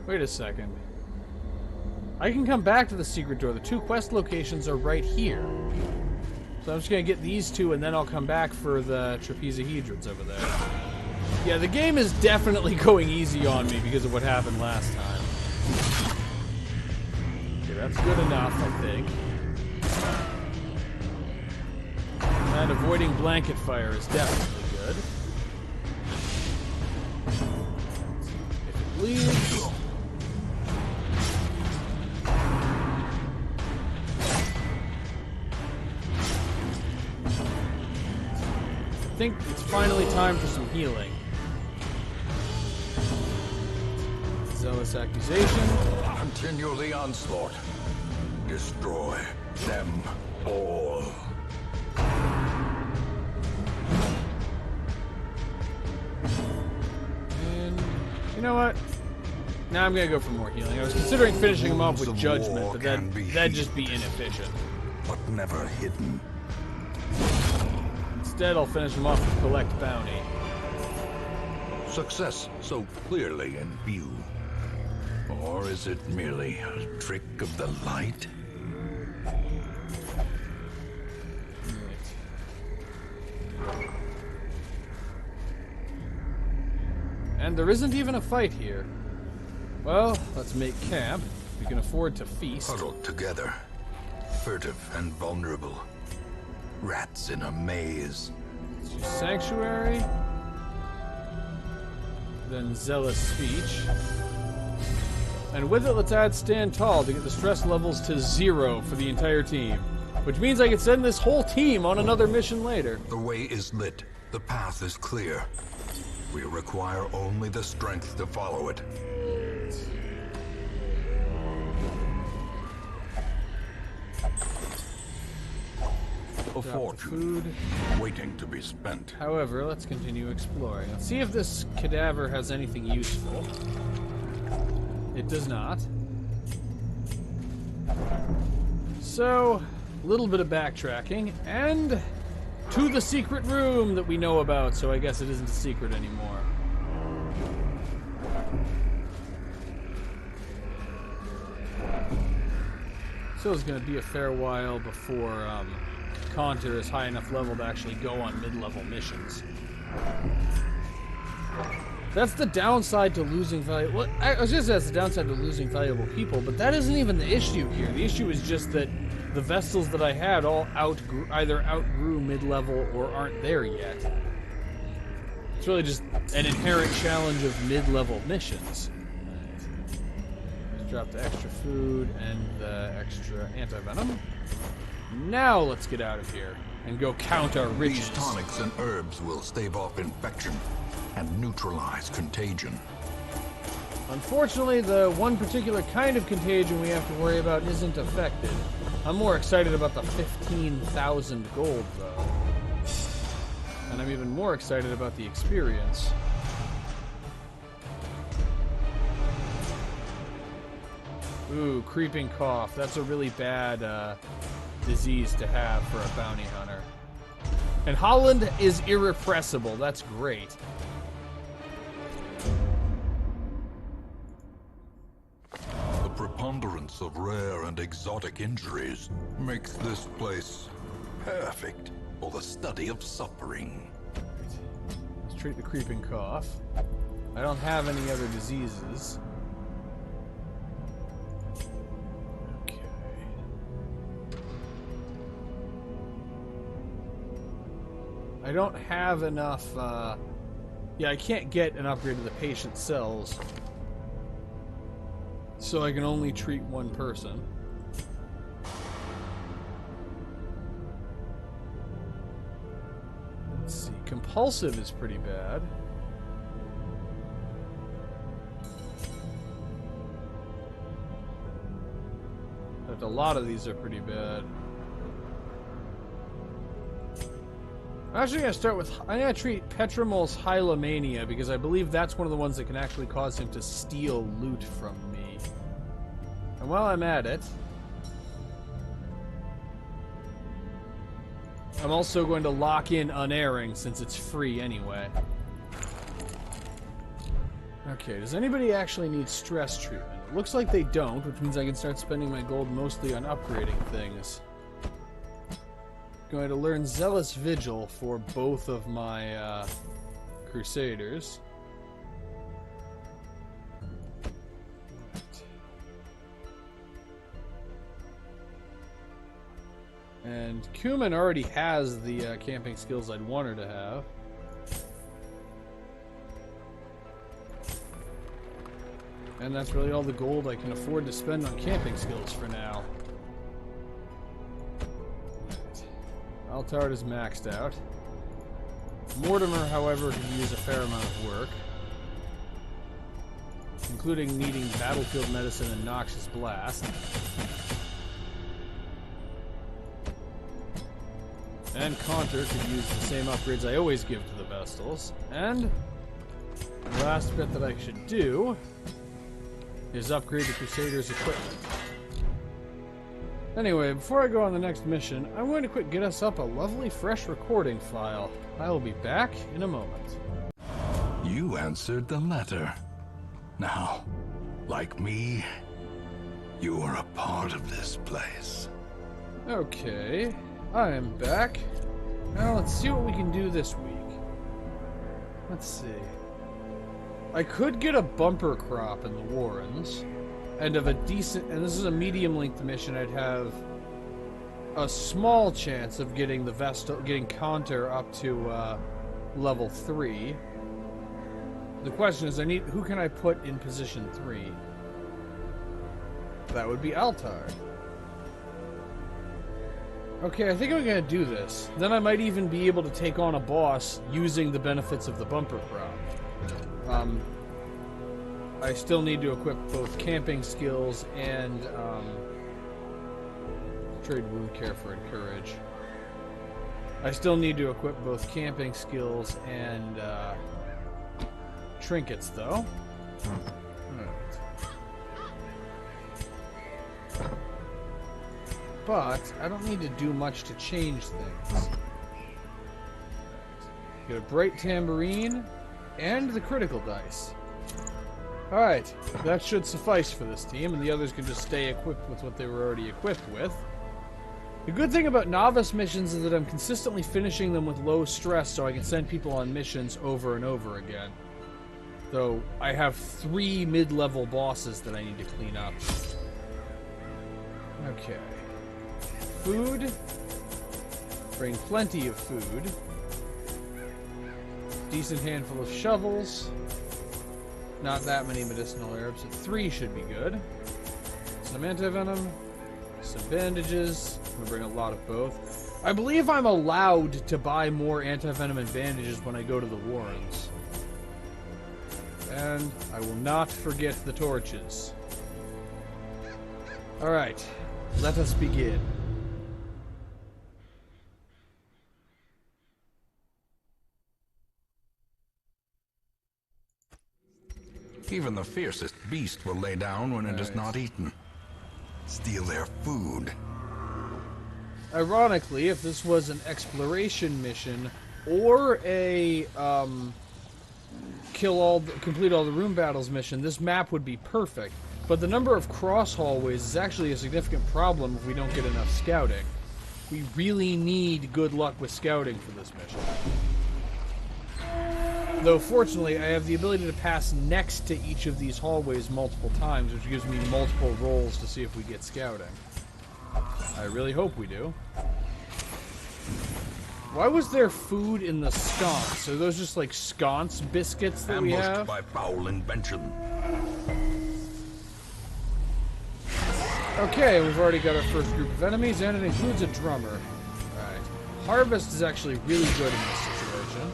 Speaker 2: Wait a second. I can come back to the secret door. The 2 quest locations are right here. So I'm just gonna get these 2 and then I'll come back for the trapezohedrons over there. Yeah, the game is definitely going easy on me because of what happened last time. Okay, that's good enough, I think. And avoiding blanket fire is definitely good. If it bleeds... I think it's finally time for some healing. zealous accusation.
Speaker 1: Continue the onslaught. Destroy them all.
Speaker 2: And you know what? Now I'm gonna go for more healing. I was considering finishing him off with
Speaker 1: Wounds of
Speaker 2: judgment,
Speaker 1: war
Speaker 2: but
Speaker 1: can be
Speaker 2: that'd just be
Speaker 1: healed.
Speaker 2: inefficient.
Speaker 1: But never hidden.
Speaker 2: Instead, I'll finish him off with collect bounty.
Speaker 1: Success so clearly in view. Or is it merely a trick of the light?
Speaker 2: And there isn't even a fight here. Well, let's make camp. We can afford to feast.
Speaker 1: Huddled together, furtive and vulnerable. Rats in a maze.
Speaker 2: Let's do sanctuary. Then zealous speech. And with it, let's add stand tall to get the stress levels to 0 for the entire team. Which means I can send this whole team on another mission later.
Speaker 1: The way is lit. The path is clear. We require only the strength to follow it. A fortune waiting to be spent.
Speaker 2: However, let's continue exploring. Let's see if this cadaver has anything useful. It does not. So, a little bit of backtracking, and to the secret room that we know about, so I guess it isn't a secret anymore. So it's going to be a fair while before Conter is high enough level to actually go on mid-level missions. That's the downside to losing valuable... Well, I was just saying that's the downside to losing valuable people, but that isn't even the issue here. The issue is just that the vessels that I had all either outgrew mid-level or aren't there yet. It's really just an inherent challenge of mid-level missions. Let's drop the extra food and the extra anti-venom. Now let's get out of here and go count our riches.
Speaker 1: These tonics and herbs will stave off infection and neutralize contagion.
Speaker 2: Unfortunately, the one particular kind of contagion we have to worry about isn't affected. I'm more excited about the 15,000 gold, though. And I'm even more excited about the experience. Ooh, creeping cough. That's a really bad disease to have for a bounty hunter. And Holland is irrepressible. That's great.
Speaker 1: The preponderance of rare and exotic injuries makes this place perfect for the study of suffering.
Speaker 2: Let's treat the creeping cough. I don't have any other diseases. Okay. I don't have enough, yeah, I can't get an upgrade to the patient cells. So I can only treat one person. Let's see. Compulsive is pretty bad. But a lot of these are pretty bad. I'm actually going to start with... I'm going to treat Petramol's Hylomania because I believe that's one of the ones that can actually cause him to steal loot from me. And while I'm at it, I'm also going to lock in Unerring since it's free anyway. Okay, does anybody actually need stress treatment? It looks like they don't, which means I can start spending my gold mostly on upgrading things. Going to learn Zealous Vigil for both of my Crusaders. And Cumin already has the camping skills I'd want her to have. And that's really all the gold I can afford to spend on camping skills for now. Altard is maxed out. Mortimer, however, could use a fair amount of work. including needing battlefield medicine and noxious blast. And Conter could use the same upgrades I always give to the Vestals. And the last bit that I should do is upgrade the Crusaders' equipment. Anyway, before I go on the next mission, I'm going to get us up a lovely fresh recording file. I will be back in a moment.
Speaker 1: You answered the letter. Now, like me, you are a part of this place.
Speaker 2: Okay, I am back. Now let's see what we can do this week. Let's see. I could get a bumper crop in the Warrens, and of a decent, and this is a medium-length mission, I'd have a small chance of getting the Vestal, getting Conter up to level 3. The question is, who can I put in position 3? That would be Altar. Okay, I think I'm gonna do this. Then I might even be able to take on a boss using the benefits of the bumper crop. I still need to equip both camping skills and trade wound care for encourage. I still need to equip both camping skills and trinkets, though. Alright. But I don't need to do much to change things. Get a bright tambourine and the critical dice. Alright, that should suffice for this team, and the others can just stay equipped with what they were already equipped with. The good thing about novice missions is that I'm consistently finishing them with low stress so I can send people on missions over and over again. Though, I have 3 mid-level bosses that I need to clean up. Okay. Food. Bring plenty of food. Decent handful of shovels. Not that many medicinal herbs. 3 should be good. Some anti-venom. Some bandages. I'm going to bring a lot of both. I believe I'm allowed to buy more anti-venom and bandages when I go to the Warrens. And I will not forget the torches. Alright. Let us begin.
Speaker 1: Even the fiercest beast will lay down when it is not eaten. Steal their food.
Speaker 2: Ironically, if this was an exploration mission or a complete all the room battles mission, this map would be perfect. But the number of cross hallways is actually a significant problem if we don't get enough scouting. We really need good luck with scouting for this mission. Though, fortunately, I have the ability to pass next to each of these hallways multiple times, which gives me multiple rolls to see if we get scouting. I really hope we do. Why was there food in the sconce? Are those just like sconce biscuits that we have?
Speaker 1: Ambushed by foul invention.
Speaker 2: Okay, we've already got our first group of enemies, and it includes a drummer. Alright. Harvest is actually really good in this situation.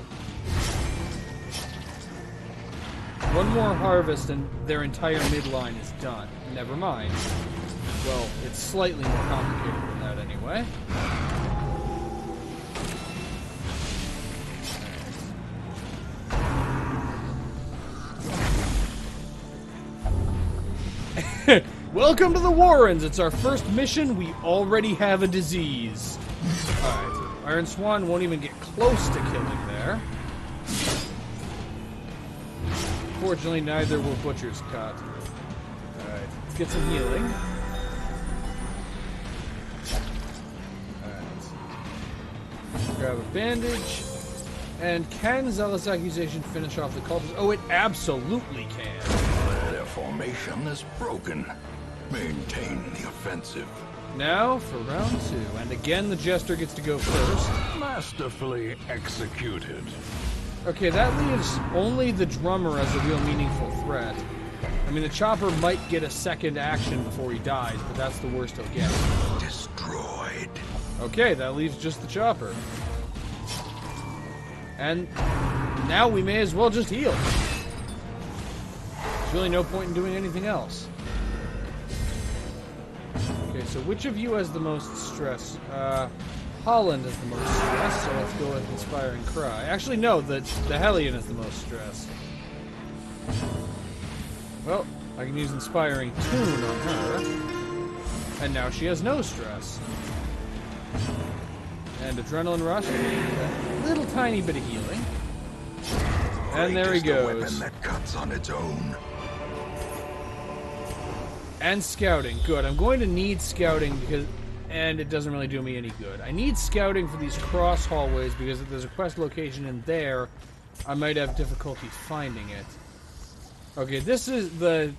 Speaker 2: One more harvest and their entire midline is done. Never mind. Well, it's slightly more complicated than that anyway. Welcome to the Warrens! It's our first mission. We already have a disease. Alright. Iron Swan won't even get close to killing there. Fortunately, neither will Butcher's Cut. Alright, let's get some healing. Alright. Grab a bandage. And can Zealous Accusation finish off the cultists? Oh, it absolutely can.
Speaker 1: Their formation is broken. Maintain the offensive.
Speaker 2: Now for round 2. And again, the Jester gets to go first.
Speaker 1: Masterfully executed.
Speaker 2: Okay, that leaves only the drummer as a real meaningful threat. I mean, the chopper might get a second action before he dies, but that's the worst he'll get.
Speaker 1: Destroyed.
Speaker 2: Okay, that leaves just the chopper. And now we may as well just heal. There's really no point in doing anything else. Okay, so which of you has the most stress? Holland has the most stress, so let's go with Inspiring Cry. Actually, no, the Hellion has the most stress. Well, I can use Inspiring Tune on her. And now she has no stress. And Adrenaline Rush, a little tiny bit of healing. And there he goes.
Speaker 1: Weapon that cuts on its own.
Speaker 2: And scouting. Good. I'm going to need scouting because... And it doesn't really do me any good. I need scouting for these cross hallways because if there's a quest location in there, I might have difficulty finding it. Okay, this is the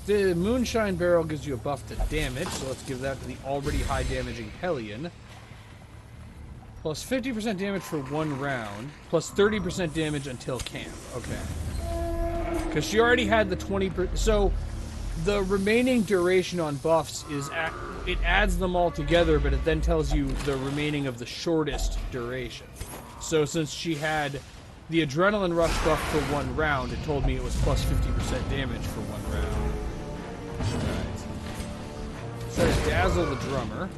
Speaker 2: Moonshine Barrel gives you a buff to damage, so let's give that to the already high damaging Hellion. Plus 50% damage for 1 round, plus 30% damage until camp. Okay. Because she already had the 20%. So the remaining duration on buffs is it adds them all together, but it then tells you the remaining of the shortest duration. So since she had the Adrenaline Rush buff for 1 round, it told me it was plus 50% damage for 1 round. Alright. So I Dazzle the Drummer.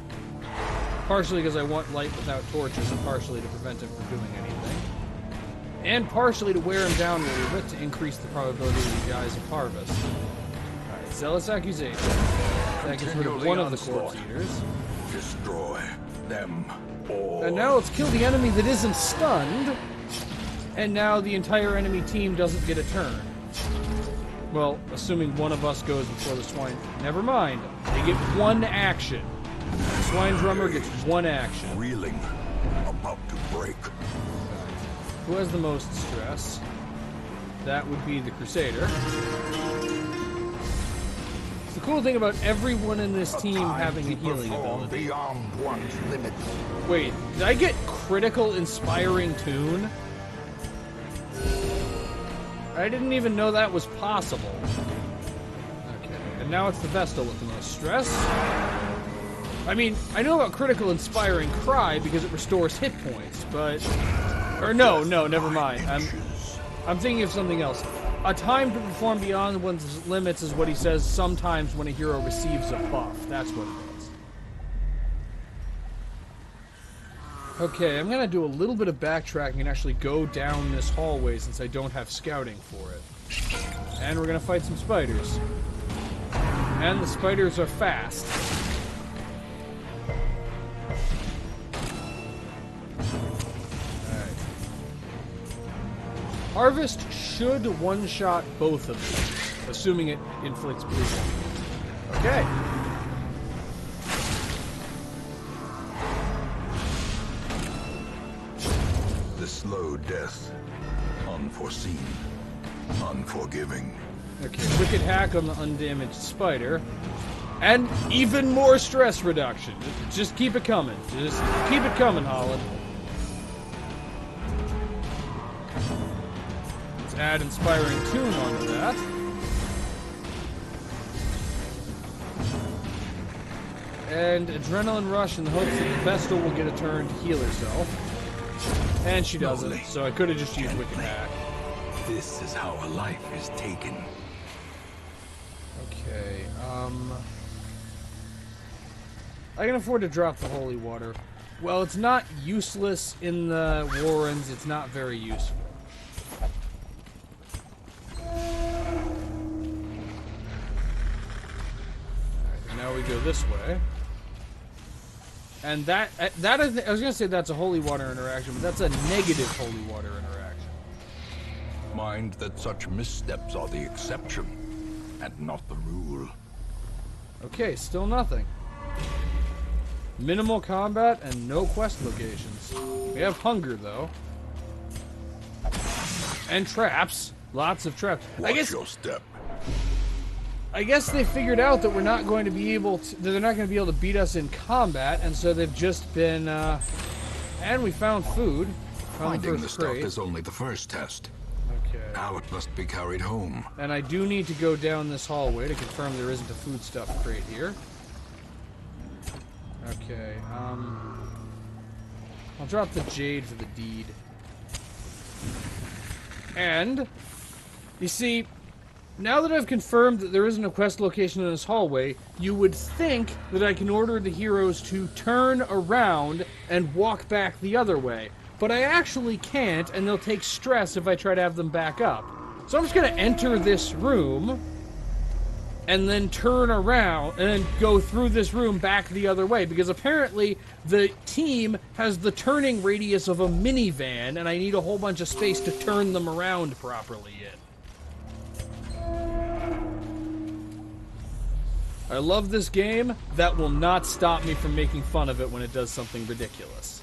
Speaker 2: Partially because I want light without torches, and partially to prevent him from doing anything. And partially to wear him down a little bit to increase the probability that he dies of harvest. Alright, Zealous Accusation. That gets rid of one of the Corpse Eaters.
Speaker 1: Destroy them all.
Speaker 2: And now let's kill the enemy that isn't stunned. And now the entire enemy team doesn't get a turn. Well, assuming one of us goes before the swine. Never mind. They get 1 action. The Swine Drummer gets 1 action.
Speaker 1: Reeling. About to break.
Speaker 2: Who has the most stress? That would be the Crusader. The cool thing about everyone in this team having a healing ability.
Speaker 1: Beyond one's limit.
Speaker 2: Wait, did I get critical Inspiring Tune? I didn't even know that was possible. Okay, and now it's the Vestal with the most stress. I mean, I know about critical Inspiring Cry because it restores hit points, but... Or no, never mind. I'm thinking of something else. A time to perform beyond one's limits is what he says sometimes when a hero receives a buff. That's what it is. Okay, I'm gonna do a little bit of backtracking and actually go down this hallway since I don't have scouting for it. And we're gonna fight some spiders. And the spiders are fast. Harvest should one-shot both of them, assuming it inflicts bleeding. Okay.
Speaker 1: The slow death. Unforeseen. Unforgiving.
Speaker 2: Okay, Wicked Hack on the undamaged spider. And even more stress reduction. Just keep it coming. Just keep it coming, Holland. Add Inspiring Tune onto that. And Adrenaline Rush in the hopes that the Vestal will get a turn to heal herself. And she doesn't, so I could have just used Wicked Hack.
Speaker 1: This is how a life is taken.
Speaker 2: Okay, I can afford to drop the Holy Water. Well, it's not useless in the Warrens, it's not very useful. Now we go this way. And that I was going to say that's a holy water interaction, but that's a negative holy water interaction.
Speaker 1: Mind that such missteps are the exception, and not the rule.
Speaker 2: Okay, still nothing. Minimal combat and no quest locations. We have hunger, though. And traps. Lots of traps.
Speaker 1: Watch your step.
Speaker 2: I guess they figured out that we're not going to be able to, that they're not going to be able to beat us in combat, and so they've just been, and we found food.
Speaker 1: Finding the stuff is only the first test.
Speaker 2: Okay.
Speaker 1: Now it must be carried home.
Speaker 2: And I do need to go down this hallway to confirm there isn't a foodstuff crate here. Okay, I'll drop the jade for the deed. And, you see, now that I've confirmed that there isn't a quest location in this hallway, you would think that I can order the heroes to turn around and walk back the other way. But I actually can't, and they'll take stress if I try to have them back up. So I'm just going to enter this room, and then turn around, and then go through this room back the other way, because apparently the team has the turning radius of a minivan, and I need a whole bunch of space to turn them around properly in. I love this game. That will not stop me from making fun of it when it does something ridiculous.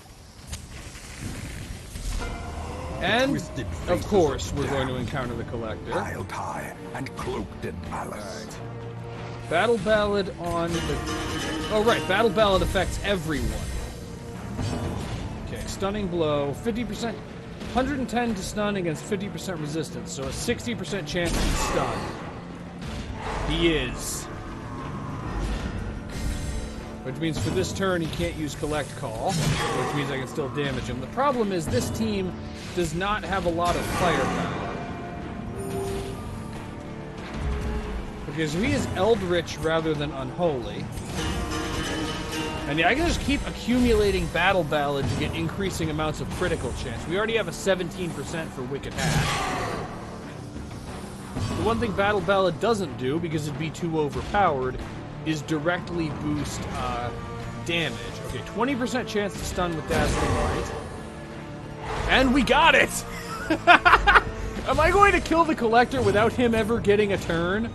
Speaker 2: And, of course, we're going to encounter the Collector.
Speaker 1: Piled high and cloaked in malice.
Speaker 2: Right. Battle Ballad on the... Oh, right. Battle Ballad affects everyone. Okay, Stunning Blow. 50%... 110 to stun against 50% resistance, so a 60% chance to be stunned. He is. Which means for this turn he can't use Collect Call, which means I can still damage him. The problem is this team does not have a lot of firepower. Okay, so he is Eldritch rather than Unholy. And yeah, I can just keep accumulating Battle Ballad to get increasing amounts of critical chance. We already have a 17% for Wicked Hat. The one thing Battle Ballad doesn't do, because it'd be too overpowered, is directly boost damage. Okay, 20% chance to stun with Dazzling Light. And we got it! Am I going to kill the Collector without him ever getting a turn?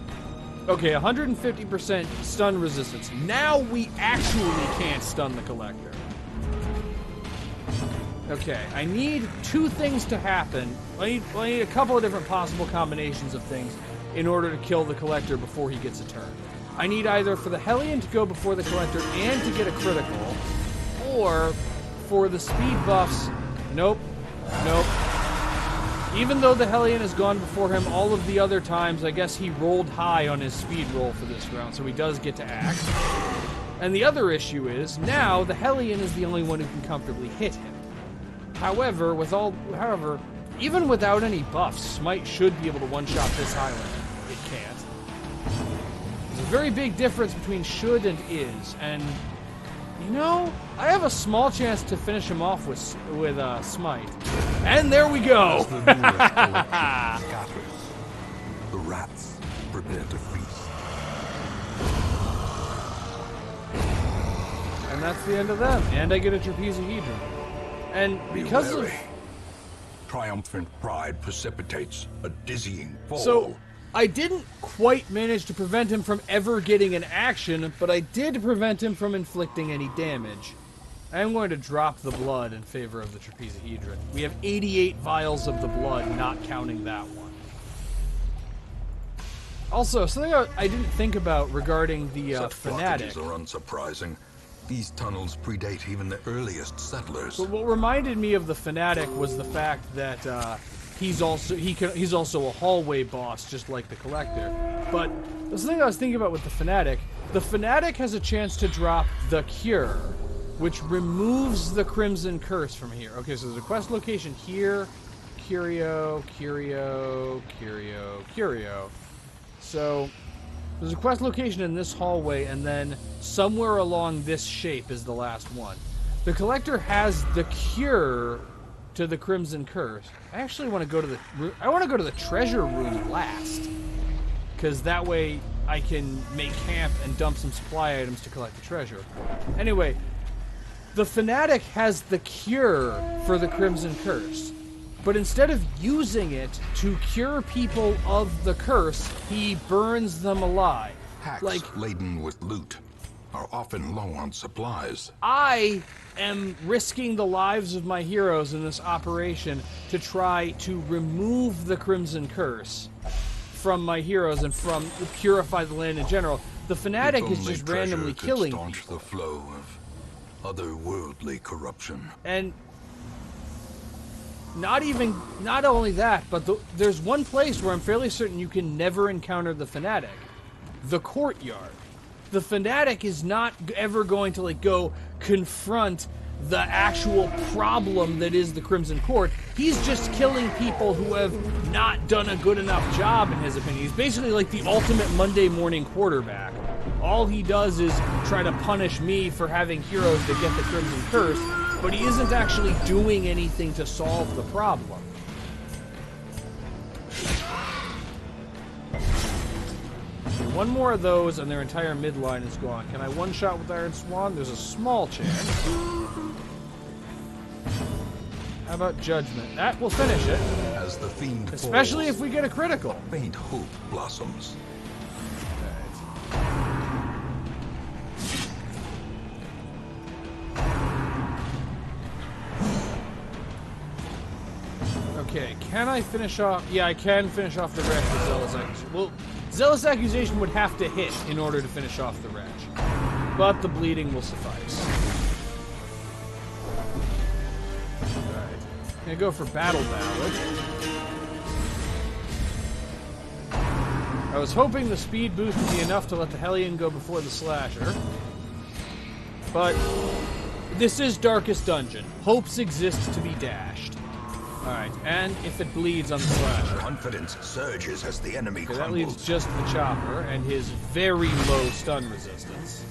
Speaker 2: Okay, 150% stun resistance. Now we actually can't stun the Collector. Okay, I need two things to happen. I need a couple of different possible combinations of things in order to kill the Collector before he gets a turn. I need either for the Hellion to go before the Collector and to get a critical, or for the speed buffs... Nope. Nope. Even though the Hellion has gone before him all of the other times, I guess he rolled high on his speed roll for this round, so he does get to act. And the other issue is, now the Hellion is the only one who can comfortably hit him. However, even without any buffs, Smite should be able to one-shot this Highlander. It can't. There's a very big difference between should and is, and... You know, I have a small chance to finish him off with Smite. And there we go!
Speaker 1: As the newest collection scatters, the rats prepare to feast.
Speaker 2: And that's the end of them. And I get a trapezohedron. And because of...
Speaker 1: Triumphant pride precipitates a dizzying fall.
Speaker 2: So, I didn't quite manage to prevent him from ever getting an action, but I did prevent him from inflicting any damage. I am going to drop the blood in favor of the trapezohedron. We have 88 vials of the blood, not counting that one. Also, something I didn't think about regarding the
Speaker 1: Such
Speaker 2: fanatic.
Speaker 1: blockages are unsurprising. These tunnels predate even the earliest settlers.
Speaker 2: But what reminded me of the fanatic was the fact that he's also a hallway boss, just like the Collector. But the thing I was thinking about with the fanatic has a chance to drop the Cure, which removes the Crimson Curse from here. Okay, so there's a quest location here, Curio. So there's a quest location in this hallway, and then somewhere along this shape is the last one. The Collector has the Cure to the Crimson Curse. I actually want to go to the treasure room last, because that way I can make camp and dump some supply items to collect the treasure. Anyway, the Fanatic has the Cure for the Crimson Curse, but instead of using it to cure people of the curse, he burns them alive.
Speaker 1: Hacks laden with loot are often low on supplies.
Speaker 2: I am risking the lives of my heroes in this operation to try to remove the Crimson Curse from my heroes and from purify the land in general. The Fanatic is just randomly killing people.
Speaker 1: Staunch the flow of otherworldly corruption.
Speaker 2: And not only that, but there's one place where I'm fairly certain you can never encounter the Fanatic. The Courtyard. The Fanatic is not ever going to, go confront the actual problem that is the Crimson Court. He's just killing people who have not done a good enough job, in his opinion. He's basically like the ultimate Monday morning quarterback. All he does is try to punish me for having heroes that get the Crimson Curse, but he isn't actually doing anything to solve the problem. Okay, one more of those and their entire midline is gone. Can I one-shot with Iron Swan? There's a small chance. How about Judgment? That will finish it.
Speaker 1: As the fiend
Speaker 2: especially
Speaker 1: falls,
Speaker 2: if we get a critical.
Speaker 1: faint hope blossoms.
Speaker 2: Okay, can I finish off? Yeah, I can finish off the wretch with Zealous Accusation. Well, Zealous Accusation would have to hit in order to finish off the wretch. But the bleeding will suffice. Alright. Gonna go for Battle Ballad. I was hoping the speed boost would be enough to let the Hellion go before the Slasher. But this is Darkest Dungeon. Hopes exist to be dashed. Alright, and if it bleeds on the Slasher.
Speaker 3: Confidence surges as the enemy
Speaker 2: Okay, that
Speaker 3: crumbles.
Speaker 2: leaves just the Chopper and his very low stun resistance.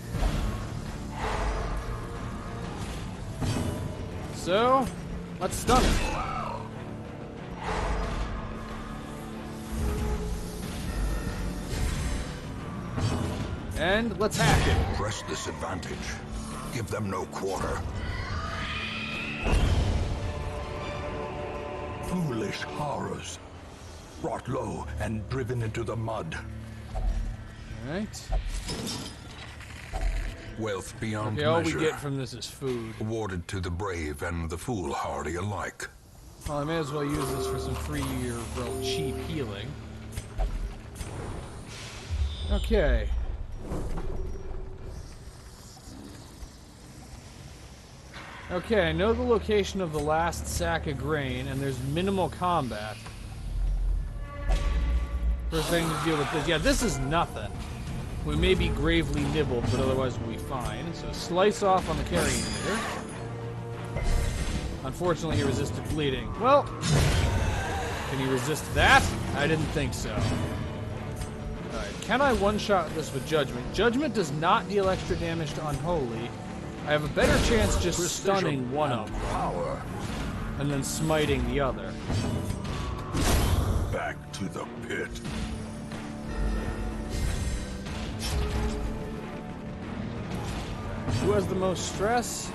Speaker 2: So, let's stun him. And let's hack it.
Speaker 3: Press this advantage. Give them no quarter. Foolish horrors. Brought low and driven into the mud.
Speaker 2: Alright.
Speaker 1: Wealth beyond
Speaker 2: Okay, all we
Speaker 1: measure,
Speaker 2: get from this is food.
Speaker 1: awarded to the brave and the foolhardy alike.
Speaker 2: Well, I may as well use this for some free or real cheap healing. Okay. Okay, I know the location of the last sack of grain, and there's minimal combat. First thing to deal with this. Yeah, this is nothing. We may be gravely nibbled, but otherwise we'll be fine. So slice off on the carrying meter. Unfortunately, he resisted bleeding. Well, can he resist that? I didn't think so. Alright, can I one-shot this with Judgment? Judgment does not deal extra damage to Unholy. I have a better chance just stunning one of them.
Speaker 3: Power.
Speaker 2: And then smiting the other.
Speaker 3: Back to the pit.
Speaker 2: Who has the most stress?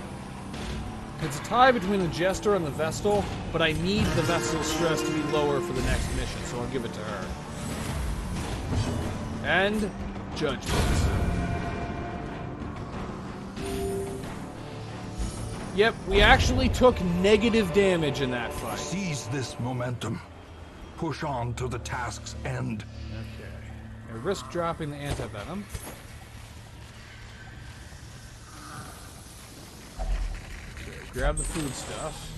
Speaker 2: It's a tie between the Jester and the Vestal, but I need the Vestal's stress to be lower for the next mission, so I'll give it to her. And Judgment. Yep, we actually took negative damage in that fight.
Speaker 3: Seize this momentum. Push on to the task's end.
Speaker 2: Okay. I risk dropping the anti-venom. Okay, grab the food stuff.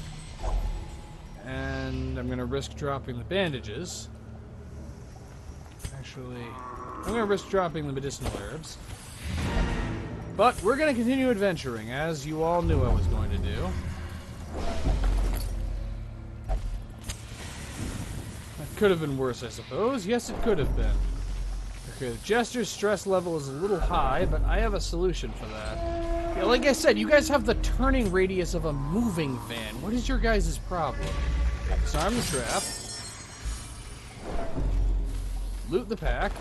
Speaker 2: And I'm gonna risk dropping the bandages. Actually, I'm gonna risk dropping the medicinal herbs. But we're gonna continue adventuring, as you all knew I was going to do. That could have been worse, I suppose. Yes, it could have been. Okay, the Jester's stress level is a little high, but I have a solution for that. Yeah, like I said, you guys have the turning radius of a moving van. What is your guys' problem? Disarm the trap. Loot the pack.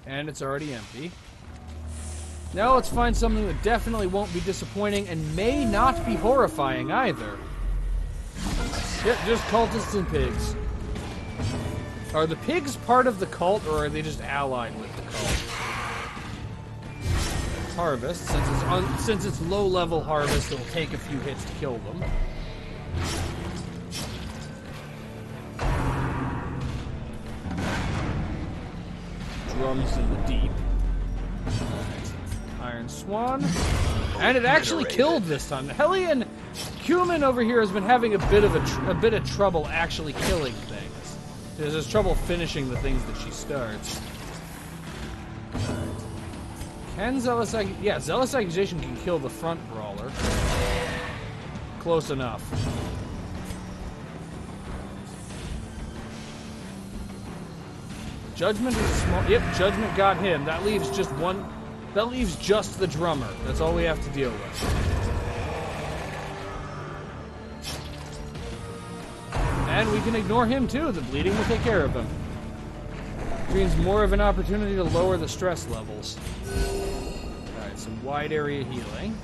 Speaker 2: And it's already empty. Now let's find something that definitely won't be disappointing and may not be horrifying either. Yep, just cultists and pigs. Are the pigs part of the cult, or are they just allied with the cult? Harvest, since it's low-level harvest, it'll take a few hits to kill them. Drums in the deep. Iron Swan. And it actually killed this time. Hellion Cumin over here has been having a bit of trouble actually killing things. There's trouble finishing the things that she starts. Alright. Can Zealous Accusation can kill the front brawler. close enough. Judgment is small. Yep, Judgment got him. That leaves just one. That leaves just the drummer. That's all we have to deal with. And we can ignore him too. The bleeding will take care of him. Means more of an opportunity to lower the stress levels. Alright, some wide area healing.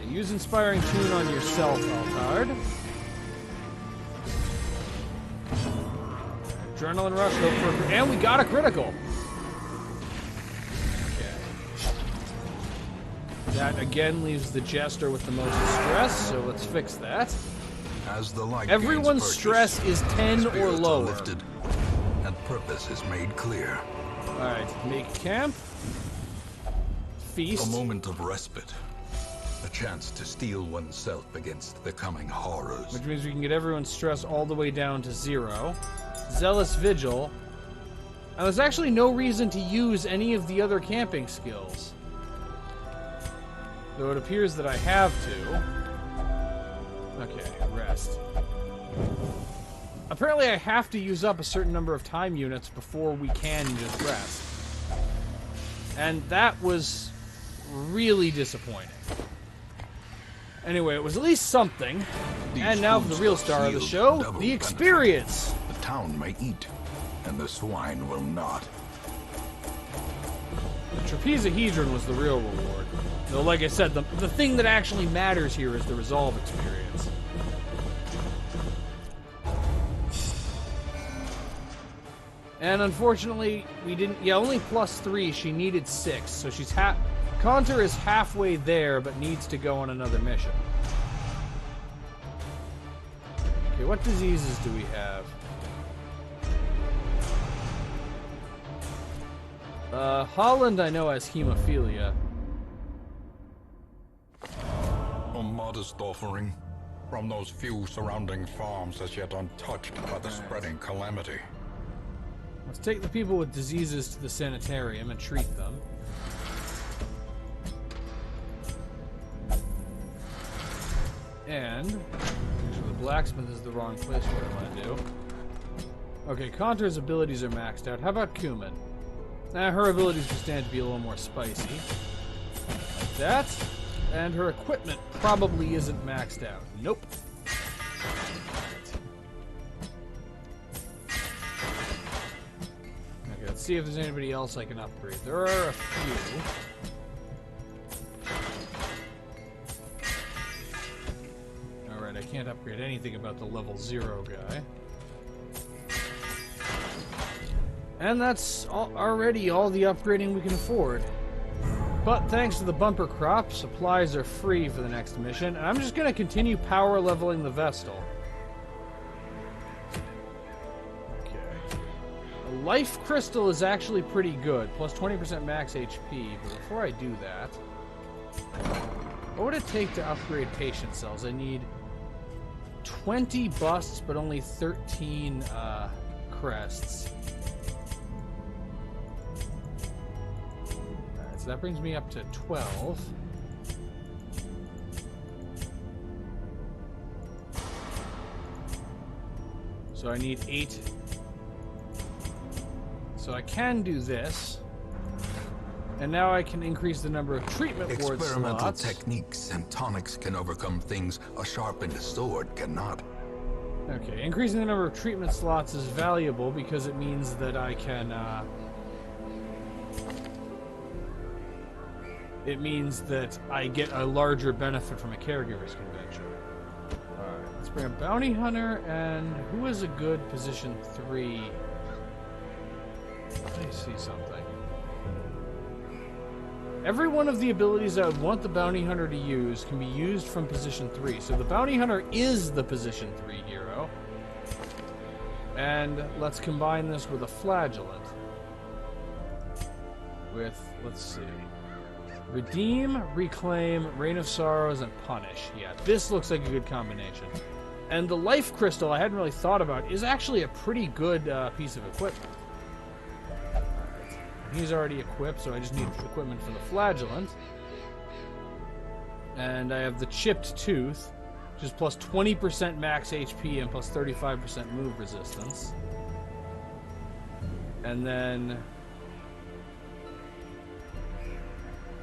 Speaker 2: Use Inspiring Tune on yourself, Altard. Adrenaline Rush, hope for... And we got a critical! Okay. That again leaves the Jester with the most stress, so let's fix that.
Speaker 1: As the light
Speaker 2: Everyone's
Speaker 1: gains
Speaker 2: stress
Speaker 1: purchase,
Speaker 2: is 10 or
Speaker 1: spirits are
Speaker 2: lower.
Speaker 1: lifted, and purpose is made clear.
Speaker 2: Alright, make camp. Feast.
Speaker 1: A moment of respite. A chance to steel oneself against the coming horrors.
Speaker 2: Which means we can get everyone's stress all the way down to 0. Zealous Vigil. And there's actually no reason to use any of the other camping skills. Though it appears that I have to. Okay, rest. Apparently I have to use up a certain number of time units before we can just rest. And that was really disappointing. Anyway, it was at least something. And now for the real star of the show, the experience.
Speaker 1: The town may eat, and the swine will not.
Speaker 2: The Trapezahedron was the real reward. Though, like I said, the thing that actually matters here is the resolve experience. And unfortunately, we didn't... Yeah, only +3. She needed 6, so she's Contour is halfway there, but needs to go on another mission. Okay, what diseases do we have? Holland, I know, has hemophilia.
Speaker 1: A modest offering from those few surrounding farms as yet untouched by the spreading calamity.
Speaker 2: Let's take the people with diseases to the sanitarium and treat them. And actually, the blacksmith is the wrong place for what I want to do. Okay, Contour's abilities are maxed out. How about Kumin? Her abilities will stand to be a little more spicy. Like that. And her equipment probably isn't maxed out. Nope. Okay, let's see if there's anybody else I can upgrade. There are a few. Alright, I can't upgrade anything about the level 0 guy. And that's already all the upgrading we can afford. But thanks to the bumper crop, supplies are free for the next mission, and I'm just going to continue power leveling the Vestal. Okay. A life crystal is actually pretty good, plus 20% max HP, but before I do that, what would it take to upgrade patient cells? I need 20 busts, but only 13 crests. So that brings me up to 12. So I need 8. So I can do this. And now I can increase the number of treatment ward
Speaker 1: Experimental
Speaker 2: slots.
Speaker 1: techniques and tonics can overcome things a sharpened sword cannot.
Speaker 2: Okay, increasing the number of treatment slots is valuable because it means that I can, it means that I get a larger benefit from a caregiver's convention. Alright, let's bring a bounty hunter, and who is a good position 3? Let me see something. Every one of the abilities I would want the bounty hunter to use can be used from position 3. So the bounty hunter is the position 3 hero. And let's combine this with a flagellant. With, let's see. Redeem, Reclaim, Reign of Sorrows, and Punish. Yeah, this looks like a good combination. And the Life Crystal I hadn't really thought about is actually a pretty good piece of equipment. Alright. He's already equipped, so I just need equipment for the Flagellant. And I have the chipped tooth, which is plus 20% max HP and plus 35% move resistance. And then...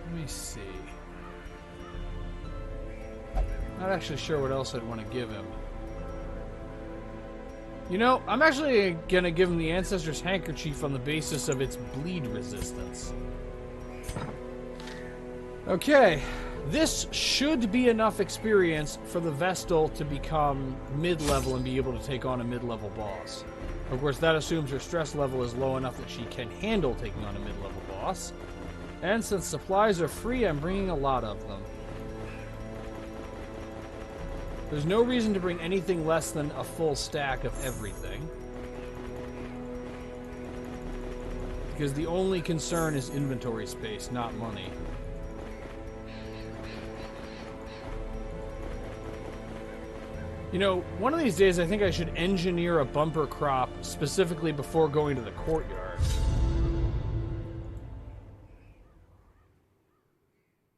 Speaker 2: let me see. Not actually sure what else I'd want to give him. You know, I'm actually going to give him the Ancestor's Handkerchief on the basis of its bleed resistance. Okay, this should be enough experience for the Vestal to become mid-level and be able to take on a mid-level boss. Of course, that assumes her stress level is low enough that she can handle taking on a mid-level boss. And since supplies are free, I'm bringing a lot of them. There's no reason to bring anything less than a full stack of everything. Because the only concern is inventory space, not money. You know, one of these days I think I should engineer a bumper crop specifically before going to the courtyard.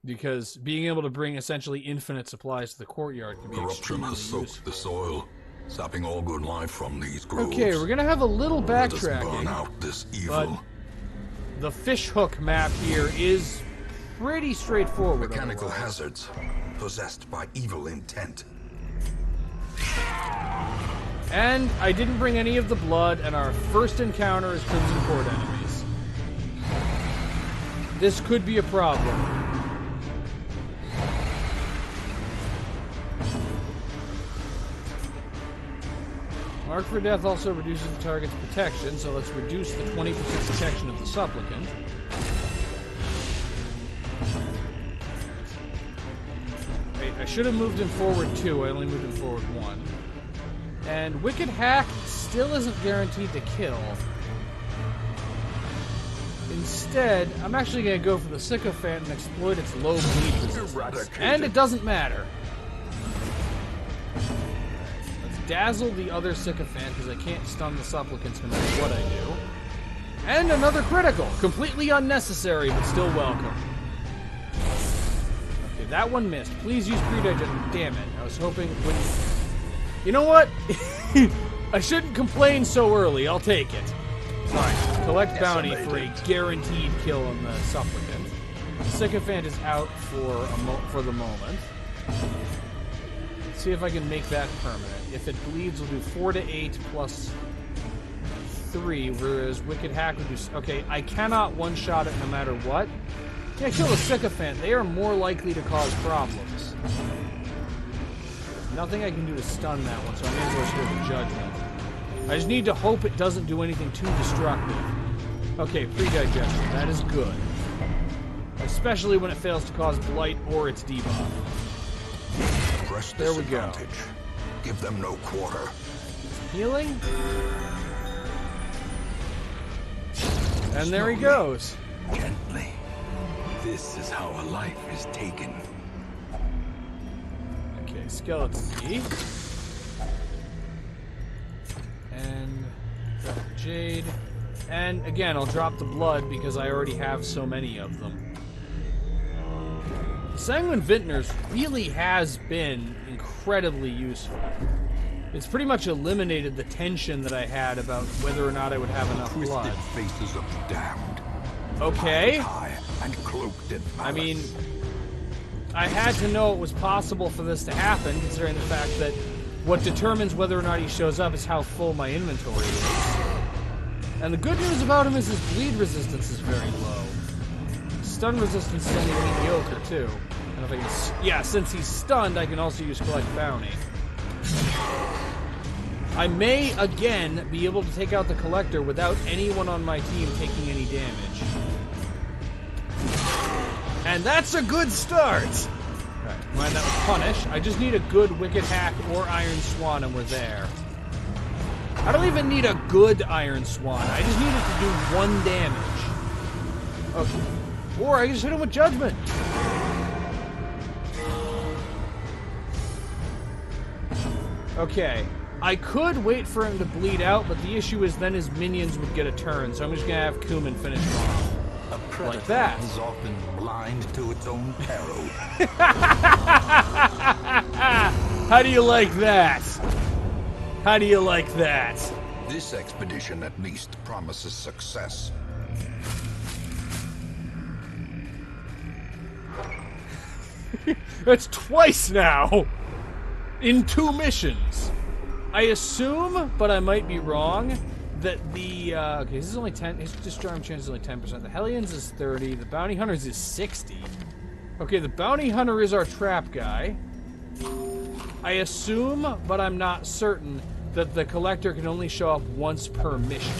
Speaker 2: Because being able to bring essentially infinite supplies to the courtyard can be
Speaker 1: Corruption
Speaker 2: extremely
Speaker 1: has soaked
Speaker 2: useful.
Speaker 1: the soil, sapping all good life from these groves.
Speaker 2: Okay, we're gonna have a little
Speaker 1: Let us burn
Speaker 2: backtracking,
Speaker 1: out this
Speaker 2: but
Speaker 1: evil.
Speaker 2: the fishhook map here is pretty straightforward.
Speaker 3: Mechanical
Speaker 2: otherwise.
Speaker 3: hazards possessed by evil intent.
Speaker 2: And I didn't bring any of the blood, and our first encounter is Crimson Court enemies. This could be a problem. Mark for Death also reduces the target's protection, so let's reduce the 20% protection of the Supplicant. Wait, I should have moved him forward 2, I only moved him forward 1. And Wicked Hack still isn't guaranteed to kill. Instead, I'm actually going to go for the Sycophant and exploit its low bleed resistance. And it doesn't matter. Dazzle the other Sycophant, because I can't stun the Supplicants no matter what I do. And another critical! Completely unnecessary, but still welcome. Okay, that one missed. Please use Predigestion. Damn it. I was hoping it wouldn't... You know what? I shouldn't complain so early. I'll take it. Fine. Collect bounty for a guaranteed kill on the Supplicant. Sycophant is out for the moment. See if I can make that permanent. If it bleeds, we'll do 4 to 8 plus 3, whereas Wicked Hack would do... Okay, I cannot one-shot it no matter what. Yeah, kill a Sycophant. They are more likely to cause problems. Nothing I can do to stun that one, so I may as well just go to Judgment. I just need to hope it doesn't do anything too destructive. Okay, Predigestion. That is good. Especially when it fails to cause Blight or its debuff.
Speaker 3: Press
Speaker 2: There we go.
Speaker 3: disadvantage. Give them no quarter.
Speaker 2: Healing? And there he goes.
Speaker 3: Gently. This is how a life is taken.
Speaker 2: Okay, Skeleton Key. And drop the Jade. And again, I'll drop the blood because I already have so many of them. Sanguine Vintners really has been incredibly useful. It's pretty much eliminated the tension that I had about whether or not I would have enough blood.
Speaker 3: Twisted faces of the damned.
Speaker 2: Okay.
Speaker 3: High and cloaked in
Speaker 2: I
Speaker 3: malice.
Speaker 2: mean, I had to know it was possible for this to happen, considering the fact that what determines whether or not he shows up is how full my inventory is. And the good news about him is his bleed resistance is very low. Stun resistance is only mediocre, too. And if I can... Yeah, since he's stunned, I can also use Collect Bounty. I may, again, be able to take out the Collector without anyone on my team taking any damage. And that's a good start! Alright, mind that was Punish. I just need a good Wicked Hack or Iron Swan, and we're there. I don't even need a good Iron Swan. I just need it to do 1 damage. Okay. Or I can just hit him with Judgment. Okay. I could wait for him to bleed out, but the issue is then his minions would get a turn, so I'm just gonna have Kuman finish him off.
Speaker 3: A predator
Speaker 2: Like that.
Speaker 3: is often blind to its own peril.
Speaker 2: How do you like that? How do you like that?
Speaker 1: This expedition at least promises success.
Speaker 2: That's twice now! In 2 missions! I assume, but I might be wrong, that the, okay, this is only 10, his disarm chance is only 10%. The Hellions is 30, the Bounty Hunters is 60. Okay, the Bounty Hunter is our trap guy. I assume, but I'm not certain, that the Collector can only show up once per mission.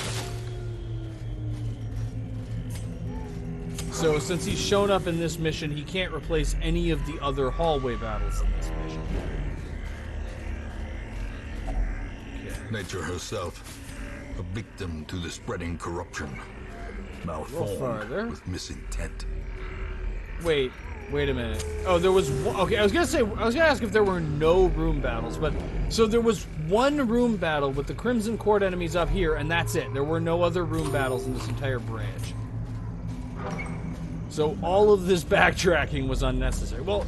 Speaker 2: So since he's shown up in this mission, he can't replace any of the other hallway battles in this mission.
Speaker 1: Nature herself, a victim to the spreading corruption. Malformed
Speaker 2: farther.
Speaker 1: with misintent.
Speaker 2: Wait a minute. Oh, there was one, okay, I was gonna ask if there were no room battles, but so there was one room battle with the Crimson Court enemies up here, and that's it. There were no other room battles in this entire branch. So all of this backtracking was unnecessary. Well,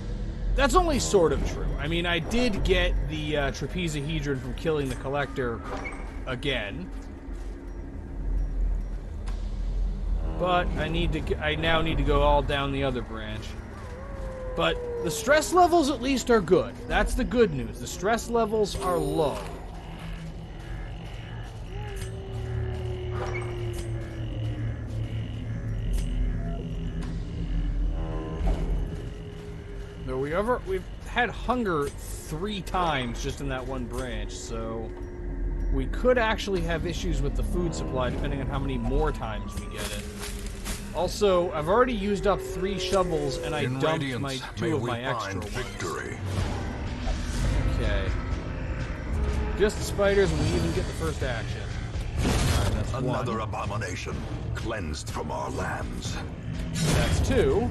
Speaker 2: that's only sort of true. I mean, I did get the trapezohedron from killing the Collector again. But I now need to go all down the other branch. But the stress levels at least are good. That's the good news. The stress levels are low. No, we've had hunger 3 times just in that one branch, so we could actually have issues with the food supply depending on how many more times we get it. Also, I've already used up 3 shovels, and I dumped my 2 of my extra ones.
Speaker 1: Victory.
Speaker 2: Okay. Just spiders, and we even get the first action. Alright, that's
Speaker 3: Another
Speaker 2: 1.
Speaker 3: abomination cleansed from our lands.
Speaker 2: That's 2.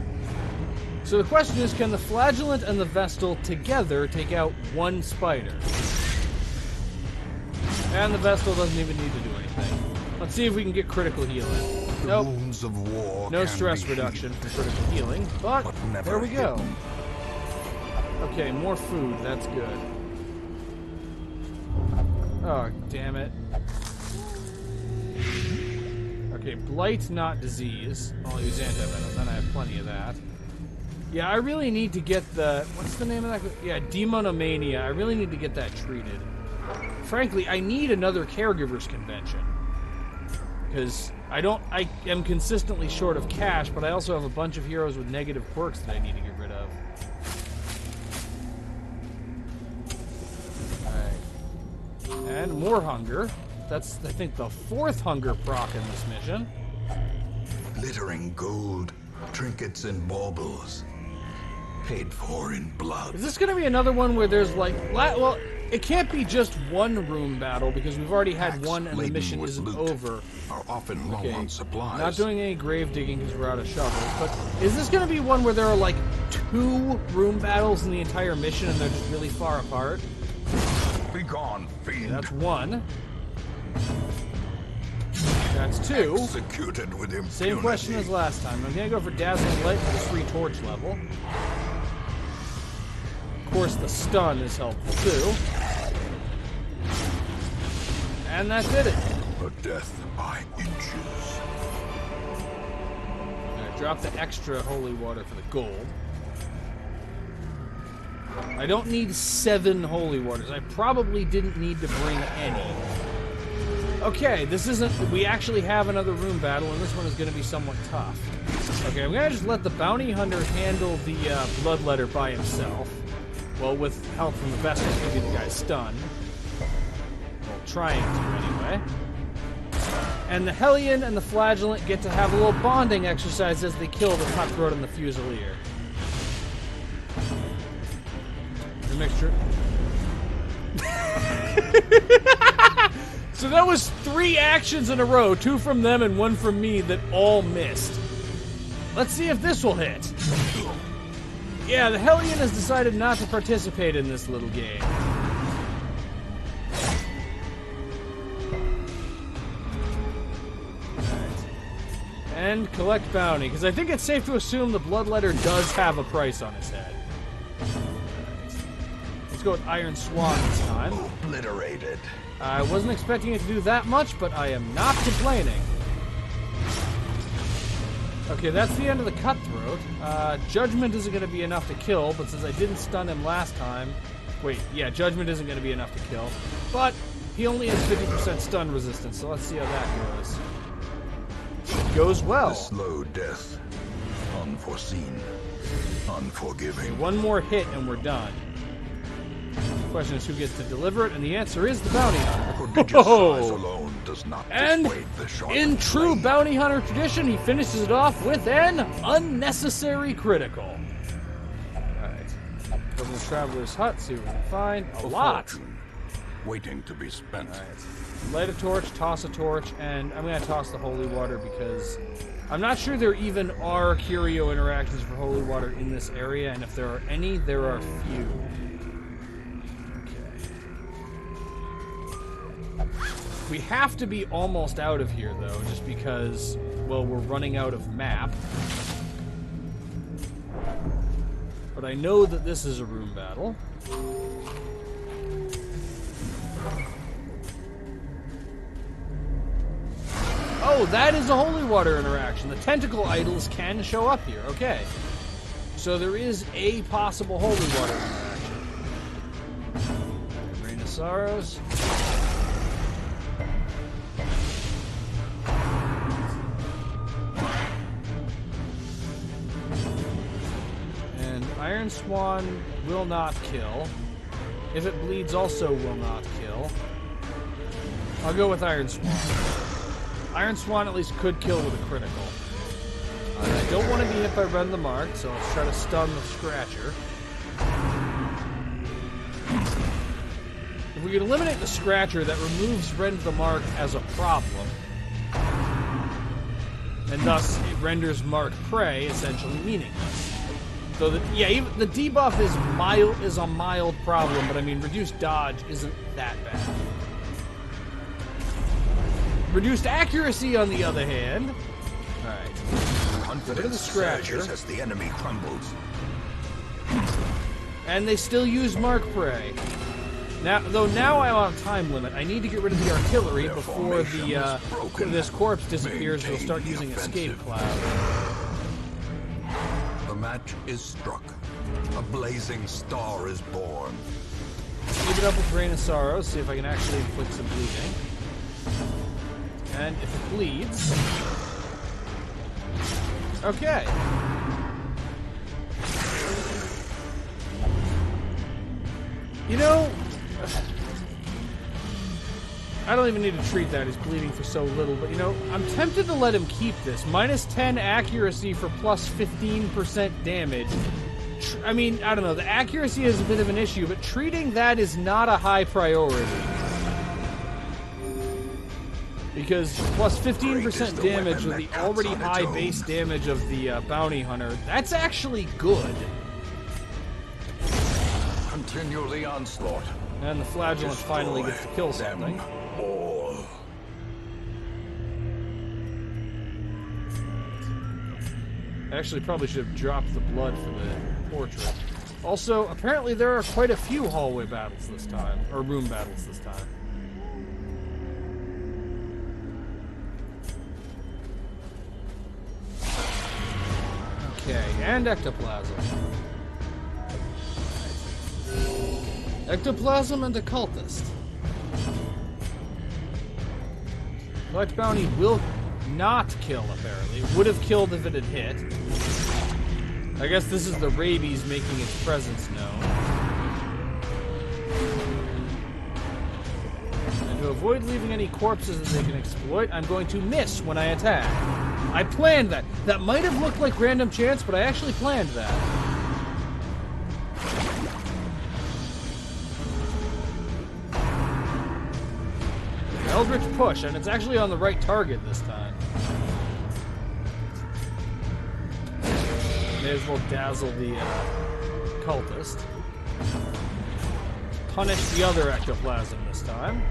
Speaker 2: So the question is, can the Flagellant and the Vestal together take out 1 spider? And the Vestal doesn't even need to do anything. Let's see if we can get critical healing. Nope.
Speaker 3: Wounds of war
Speaker 2: No
Speaker 3: can
Speaker 2: stress
Speaker 3: be
Speaker 2: reduction
Speaker 3: healed,
Speaker 2: for critical healing, but
Speaker 3: never
Speaker 2: there we go.
Speaker 3: hidden.
Speaker 2: Okay, more food. That's good. Oh, damn it. Okay, blight, not disease. I'll use antivenom, then I have plenty of that. Yeah, I really need to get the... What's the name of that? Yeah, demonomania. I really need to get that treated. Frankly, I need another caregivers convention. Because I am consistently short of cash, but I also have a bunch of heroes with negative quirks that I need to get rid of. Alright. And more hunger. That's, I think, the 4th hunger proc in this mission.
Speaker 3: Glittering gold, trinkets and baubles, paid for in blood.
Speaker 2: Is this going to be another one where there's like... Well, it can't be just one room battle, because we've already had one and the mission isn't over.
Speaker 1: Are often low on supplies.
Speaker 2: Not doing any grave digging because we're out of shovels, but is this going to be one where there are like 2 room battles in the entire mission and they're just really far apart?
Speaker 3: Be gone, fiend.
Speaker 2: That's 1. That's 2.
Speaker 3: Executed with impunity.
Speaker 2: Same question as last time. I'm going to go for Dazzling Light for the free torch level. Of course, the stun is helpful too. And that did it.
Speaker 3: A death by inches.
Speaker 2: Alright, drop the extra holy water for the gold. I don't need 7 holy waters. I probably didn't need to bring any. Okay, this isn't... We actually have another room battle, and this one is going to be somewhat tough. Okay, I'm going to just let the Bounty Hunter handle the Bloodletter by himself. Well, with help from the Vestal, maybe the guy's stunned. Well, trying to, anyway. And the Hellion and the Flagellant get to have a little bonding exercise as they kill the Cutthroat and the Fusilier. The mixture... So that was 3 actions in a row, 2 from them and 1 from me, that all missed. Let's see if this will hit. Yeah, the Hellion has decided not to participate in this little game. Alright. And collect bounty, because I think it's safe to assume the Bloodletter does have a price on his head. Let's go with Iron Swan this time.
Speaker 3: Obliterated.
Speaker 2: I wasn't expecting it to do that much, but I am not complaining. Okay, that's the end of the Cutthroat. Judgment isn't going to be enough to kill, but since I didn't stun him last time... Wait, yeah, Judgment isn't going to be enough to kill. But he only has 50% stun resistance, so let's see how that goes. It goes well.
Speaker 3: The slow death. Unforeseen. Unforgiving.
Speaker 2: One more hit and we're done. The question is who gets to deliver it, and the answer is the bounty hunter.
Speaker 3: Prodigious size alone does not
Speaker 2: And
Speaker 3: dissuade the sharp
Speaker 2: in true
Speaker 3: blade.
Speaker 2: bounty hunter tradition, he finishes it off with an unnecessary critical. Alright. Go to the Traveler's Hut, see what we can find. A lot!
Speaker 3: Fortune, waiting to be spent.
Speaker 2: Alright. Light a torch, toss a torch, and I'm going to toss the holy water because I'm not sure there even are curio interactions for holy water in this area, and if there are any, there are few. We have to be almost out of here, though, just because, well, we're running out of map. But I know that this is a room battle. Oh, that is a holy water interaction. The tentacle idols can show up here. Okay. So there is a possible holy water interaction. Rain of Sorrows. Iron Swan will not kill. If it bleeds, also will not kill. I'll go with Iron Swan. Iron Swan at least could kill with a critical. I don't want to be hit by Rend the Mark, so let's try to stun the Scratcher. If we can eliminate the Scratcher, that removes Rend the Mark as a problem. And thus, it renders Mark Prey essentially meaningless. So yeah, even the debuff is a mild problem, but I mean reduced dodge isn't that bad. Reduced accuracy, on the other hand. Alright.
Speaker 3: Confidence
Speaker 2: the Scratcher.
Speaker 3: surges as the enemy crumbles.
Speaker 2: And they still use Mark Prey. Now I'm on a time limit. I need to get rid of the artillery
Speaker 3: Their
Speaker 2: before
Speaker 3: formation is broken.
Speaker 2: this corpse disappears. We'll
Speaker 3: Maintain
Speaker 2: start
Speaker 3: the
Speaker 2: using Escape
Speaker 3: offensive.
Speaker 2: Cloud.
Speaker 1: The match is struck. A blazing star is born.
Speaker 2: Keep it up with Rain of Sorrow, see if I can actually inflict some bleeding. And if it bleeds... Okay. You know... I don't even need to treat that, he's bleeding for so little, but you know, I'm tempted to let him keep this. Minus 10 accuracy for plus 15% damage. I mean, I don't know, the accuracy is a bit of an issue, but treating that is not a high priority. Because plus 15% damage with the already high base damage of the bounty hunter, that's actually good.
Speaker 3: Continue the onslaught.
Speaker 2: And the flagellant finally gets to kill something.
Speaker 3: All.
Speaker 2: I actually probably should have dropped the blood for the portrait. Also, apparently there are quite a few hallway battles this time, or room battles this time. Okay, and ectoplasm. Ectoplasm and occultist. Collect bounty will not kill, apparently. It would have killed if it had hit. I guess this is the rabies making its presence known. And to avoid leaving any corpses that they can exploit, I'm going to miss when I attack. I planned that. That might have looked like random chance, but I actually planned that. Eldritch Push, and it's actually on the right target this time. May as well dazzle the cultist. Punish the other ectoplasm this time.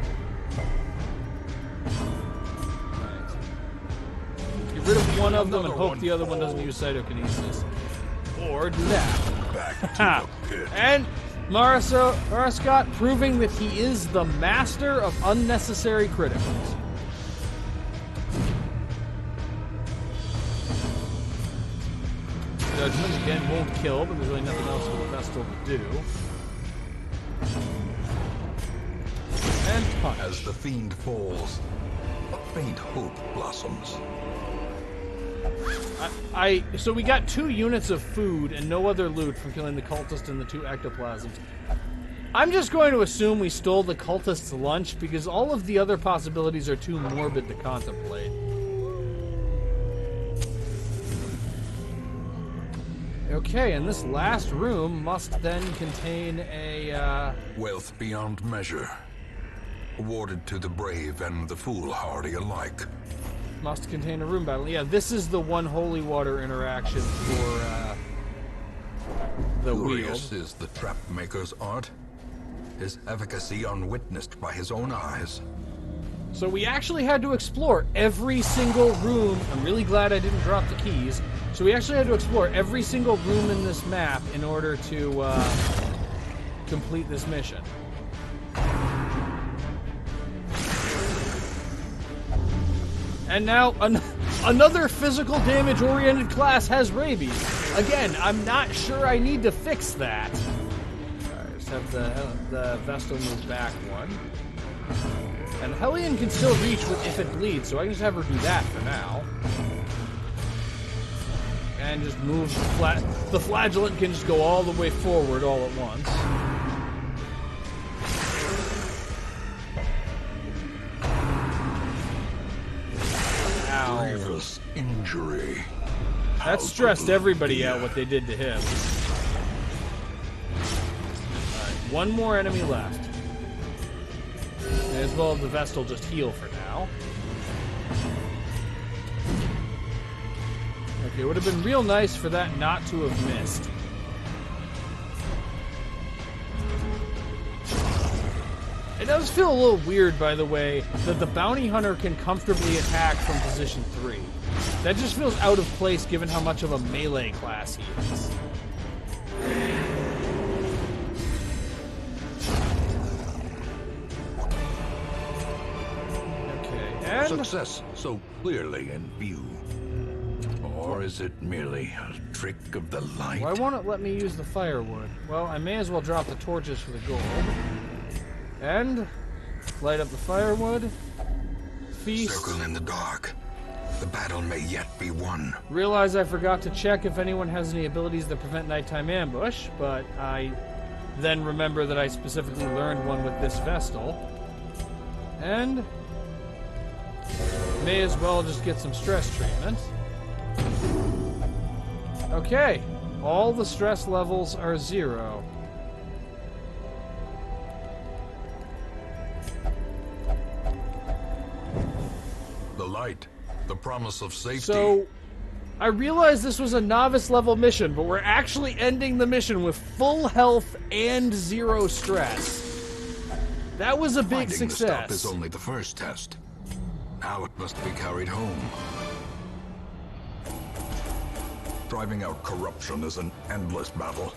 Speaker 2: Right. Get rid of one of them and hope the other one doesn't use cytokinesis. Or do that.
Speaker 3: Back
Speaker 2: Ha!
Speaker 3: to the pit.
Speaker 2: And Marascott proving that he is the master of unnecessary criticals. Judgment again won't kill, but there's really nothing else for the Vestal to do. And punch.
Speaker 3: As the fiend falls, a faint hope blossoms.
Speaker 2: So we got 2 units of food and no other loot from killing the cultist and the 2 ectoplasms. I'm just going to assume we stole the cultist's lunch because all of the other possibilities are too morbid to contemplate. Okay, and this last room must then contain a,
Speaker 3: Wealth beyond measure, awarded to the brave and the foolhardy alike.
Speaker 2: must contain a room battle. Yeah, this is the one holy water interaction for, the wield.
Speaker 3: Curious is the trap maker's art, his efficacy unwitnessed by his own eyes.
Speaker 2: So we actually had to explore every single room. I'm really glad I didn't drop the keys. So we actually had to explore every single room in this map in order to complete this mission. And now another physical damage-oriented class has rabies. Again, I'm not sure I need to fix that. Alright, just have the Vestal move back one. And Hellion can still reach with if it bleeds, so I can just have her do that for now. And just move the Flagellant can just go all the way forward all at once. Ow.
Speaker 3: Grievous injury.
Speaker 2: That stressed everybody out what they did to him. Alright, one more enemy left. May as well have the Vestal just heal for now. Okay, it would have been real nice for that not to have missed. It does feel a little weird, by the way, that the Bounty Hunter can comfortably attack from position 3. That just feels out of place given how much of a melee class he is. Okay, and...
Speaker 3: Success so clearly in view. Or is it merely a trick of the light?
Speaker 2: Why won't it let me use the firewood? Well, I may as well drop the torches for the gold. And light up the firewood. Feast.
Speaker 3: Circle in the dark. The battle may yet be won.
Speaker 2: Realize I forgot to check if anyone has any abilities that prevent nighttime ambush, but I then remember that I specifically learned one with this Vestal. And may as well just get some stress treatment. Okay, all the stress levels are 0.
Speaker 3: The light, the promise of safety.
Speaker 2: So, I realized this was a novice level mission, but we're actually ending the mission with full health and 0 stress. That was a big
Speaker 3: Finding the stop
Speaker 2: success.
Speaker 3: is only the first test. Now it must be carried home. Driving out corruption is an endless battle,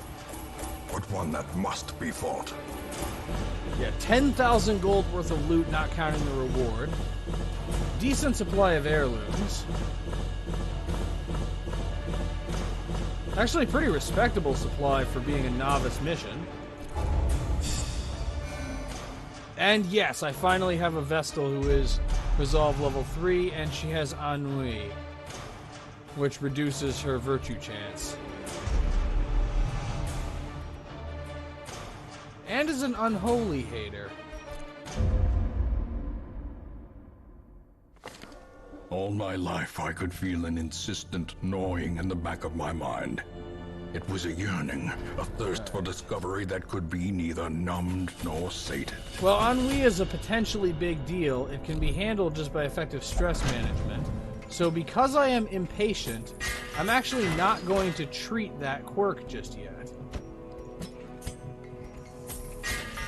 Speaker 3: but one that must be fought.
Speaker 2: Yeah, 10,000 gold worth of loot, not counting the reward. Decent supply of heirlooms. Actually, pretty respectable supply for being a novice mission. And yes, I finally have a Vestal who is Resolve level 3, and she has Ennui, which reduces her virtue chance. And is an unholy hater.
Speaker 3: All my life I could feel an insistent gnawing in the back of my mind. It was a yearning, a thirst for discovery that could be neither numbed nor sated.
Speaker 2: Well, ennui is a potentially big deal. It can be handled just by effective stress management. So because I am impatient, I'm actually not going to treat that quirk just yet.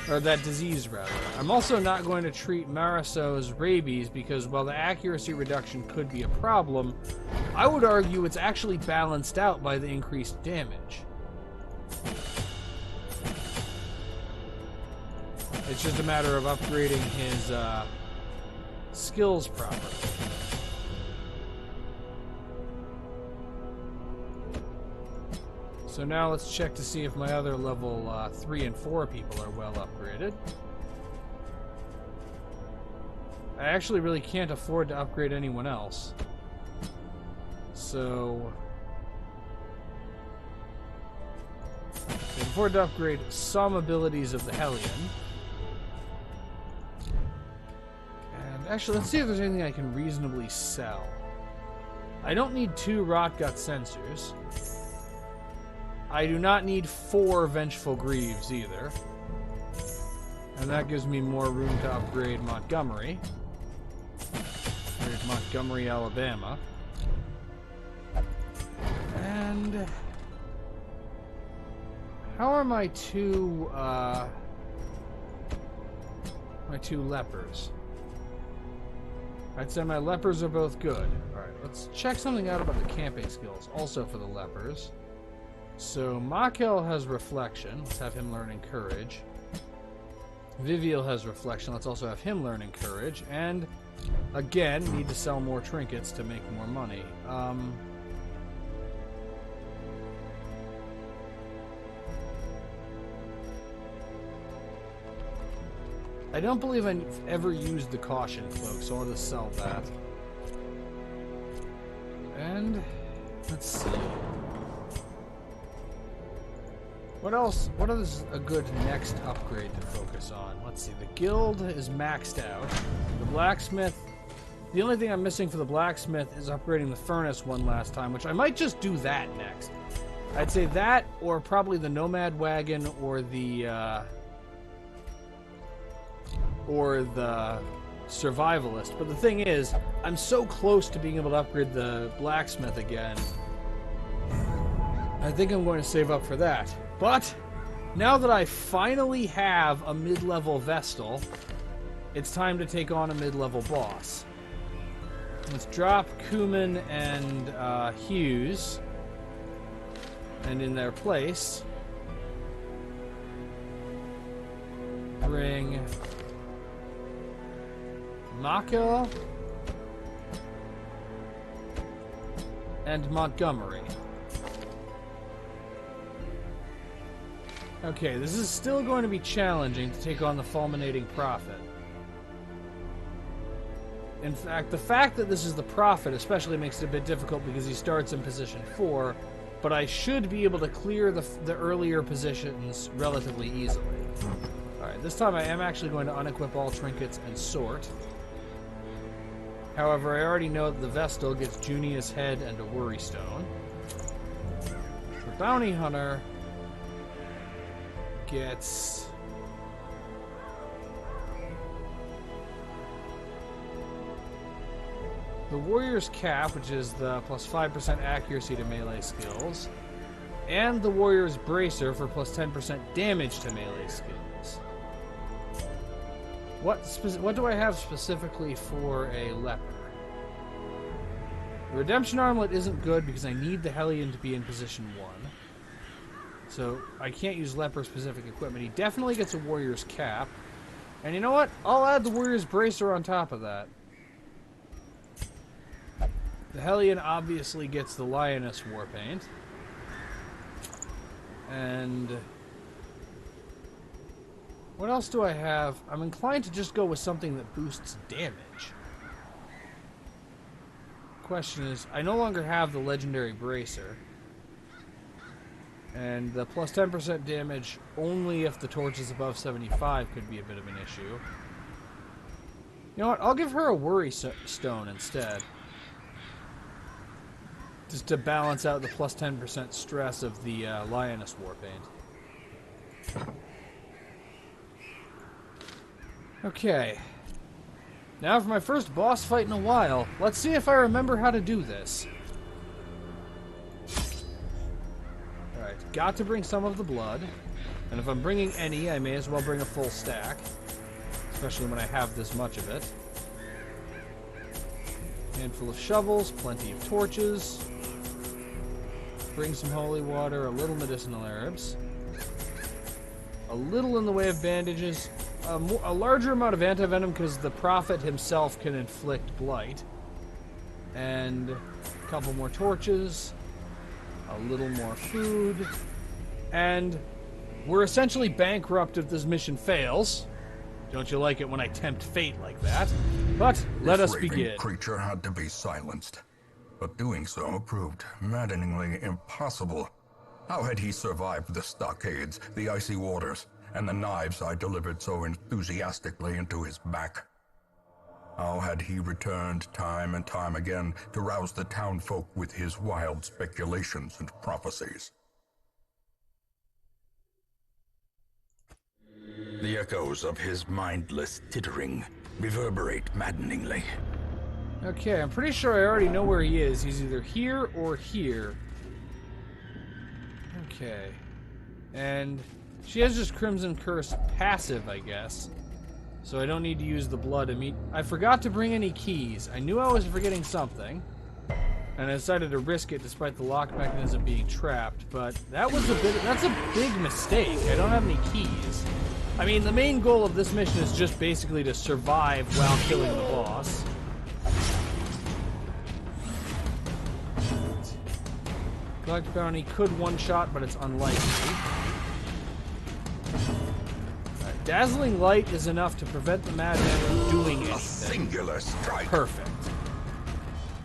Speaker 2: Or that disease, rather. I'm also not going to treat Mariso's rabies because while the accuracy reduction could be a problem, I would argue it's actually balanced out by the increased damage. It's just a matter of upgrading his skills properly. So now let's check to see if my other level 3 and 4 people are well upgraded. I actually really can't afford to upgrade anyone else. So I can afford to upgrade some abilities of the Hellion. And actually, let's see if there's anything I can reasonably sell. I don't need 2 Rotgut sensors. I do not need 4 Vengeful Greaves either. And that gives me more room to upgrade Montgomery. There's Montgomery, Alabama. And how are my two lepers? I'd say my lepers are both good. Alright, let's check something out about the camping skills, also for the lepers. So, Makel has Reflection. Let's have him learn Encourage. Viviel has Reflection. Let's also have him learn Encourage. And, again, need to sell more trinkets to make more money. I don't believe I've ever used the Caution Cloak, so I'll just sell that. And, let's see. What else? What is a good next upgrade to focus on? Let's see. The guild is maxed out. The blacksmith... The only thing I'm missing for the blacksmith is upgrading the furnace one last time, which I might just do that next. I'd say that, or probably the nomad wagon, or the survivalist. But the thing is, I'm so close to being able to upgrade the blacksmith again. I think I'm going to save up for that. But, now that I finally have a mid-level Vestal, it's time to take on a mid-level boss. Let's drop Kuman and Hughes. And in their place, bring Mako and Montgomery. Okay, this is still going to be challenging to take on the Fulminating Prophet. In fact, the fact that this is the Prophet especially makes it a bit difficult because he starts in position 4, but I should be able to clear the earlier positions relatively easily. Alright, this time I am actually going to unequip all trinkets and sort. However, I already know that the Vestal gets Junia's Head and a Worry Stone. The Bounty Hunter gets the Warrior's Cap, which is the plus 5% accuracy to melee skills, and the Warrior's Bracer for plus 10% damage to melee skills. What do I have specifically for a leper? The Redemption Armlet isn't good because I need the Hellion to be in position 1. So I can't use leper-specific equipment. He definitely gets a Warrior's Cap. And you know what? I'll add the Warrior's Bracer on top of that. The Hellion obviously gets the Lioness Warpaint. And what else do I have? I'm inclined to just go with something that boosts damage. Question is, I no longer have the Legendary Bracer. And the plus 10% damage only if the torch is above 75 could be a bit of an issue. You know what? I'll give her a Worry Stone instead. Just to balance out the plus 10% stress of the Lioness Warpaint. Okay. Now for my first boss fight in a while. Let's see if I remember how to do this. Alright, got to bring some of the blood. And if I'm bringing any, I may as well bring a full stack. Especially when I have this much of it. Handful of shovels, plenty of torches. Bring some holy water, a little medicinal herbs. A little in the way of bandages. A larger amount of anti-venom because the prophet himself can inflict blight. And a couple more torches. A little more food. And we're essentially bankrupt if this mission fails. Don't you like it when I tempt fate like that? But let us begin.
Speaker 3: This creature had to be silenced, but doing so proved maddeningly impossible. How had he survived the stockades, the icy waters, and the knives I delivered so enthusiastically into his back? How had he returned time and time again to rouse the townfolk with his wild speculations and prophecies? The echoes of his mindless tittering reverberate maddeningly.
Speaker 2: Okay, I'm pretty sure I already know where he is. He's either here or here. Okay. And she has just Crimson Curse passive, I guess. So I don't need to use the blood I forgot to bring any keys. I knew I was forgetting something. And I decided to risk it despite the lock mechanism being trapped, but that's a big mistake. I don't have any keys. I mean, the main goal of this mission is just basically to survive while killing the boss. Collect bounty could one-shot, but it's unlikely. Right, dazzling light is enough to prevent the madman from doing anything.
Speaker 3: A singular strike.
Speaker 2: Perfect.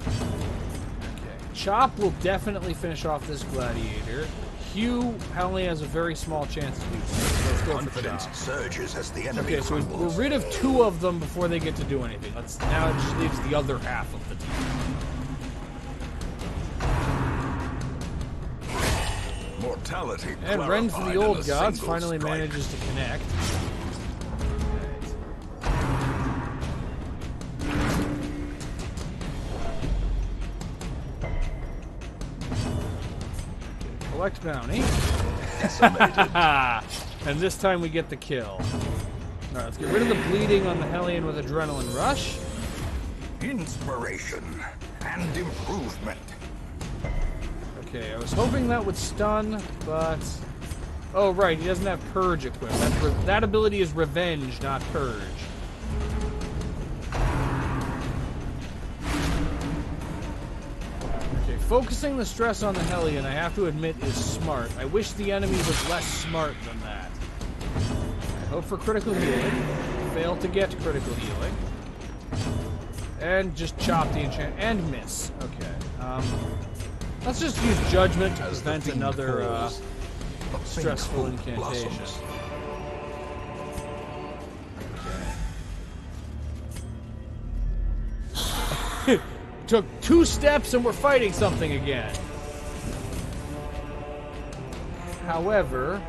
Speaker 2: Okay. Chop will definitely finish off this gladiator. Hugh only has a very small chance to do so. So let's go for Chop.
Speaker 3: Surges as the enemy
Speaker 2: Okay, so we're rid of 2 of them before they get to do anything. Now it just leaves the other half of the team.
Speaker 3: Mortality.
Speaker 2: And Ren for the Old Gods finally manages to connect. Collect bounty. And this time we get the kill. Alright, let's get rid of the bleeding on the Hellion with Adrenaline Rush.
Speaker 3: Inspiration and improvement.
Speaker 2: Okay, I was hoping that would stun, but... Oh, right, he doesn't have Purge equipped. That ability is Revenge, not Purge. Okay, focusing the stress on the Hellion, I have to admit, is smart. I wish the enemy was less smart than that. I hope for critical healing. Fail to get critical healing. And just chop the enchant... And miss. Okay, let's just use Judgment to prevent another stressful incantation. Okay. Took 2 steps and we're fighting something again. However...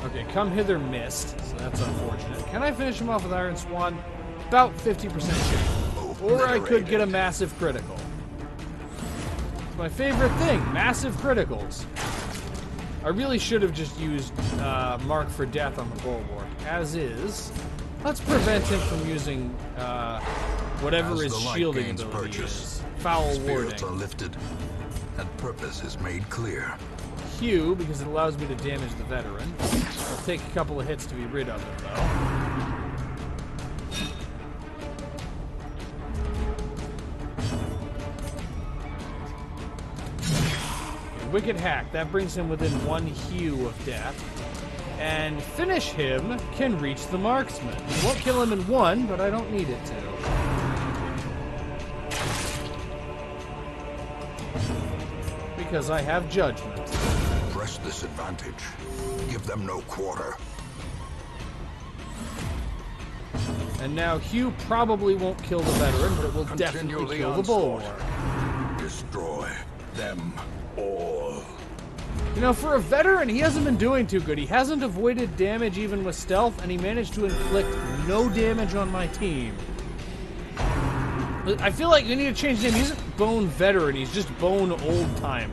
Speaker 2: Okay, come hither missed, so that's unfortunate. Can I finish him off with Iron Swan? About 50% chance. Or I could get a massive critical. My favorite thing, massive criticals. I really should have just used Mark for Death on the Bulwark. As is, let's prevent him from using whatever his shielding ability is. Foul Warding.
Speaker 3: Spirits are lifted, and purpose is made clear.
Speaker 2: Q, because it allows me to damage the veteran. I'll take a couple of hits to be rid of it, though. Wicked Hack, that brings him within 1 hue of death. And finish him can reach the marksman. It won't kill him in 1, but I don't need it to. Because I have Judgment.
Speaker 3: Press this advantage. Give them no quarter.
Speaker 2: And now Hugh probably won't kill the veteran, but it will definitely kill the bulwark.
Speaker 3: Destroy them all.
Speaker 2: You know, for a veteran, he hasn't been doing too good. He hasn't avoided damage even with stealth, and he managed to inflict no damage on my team. I feel like we need to change his name. He isn't Bone Veteran, he's just Bone Old Timer.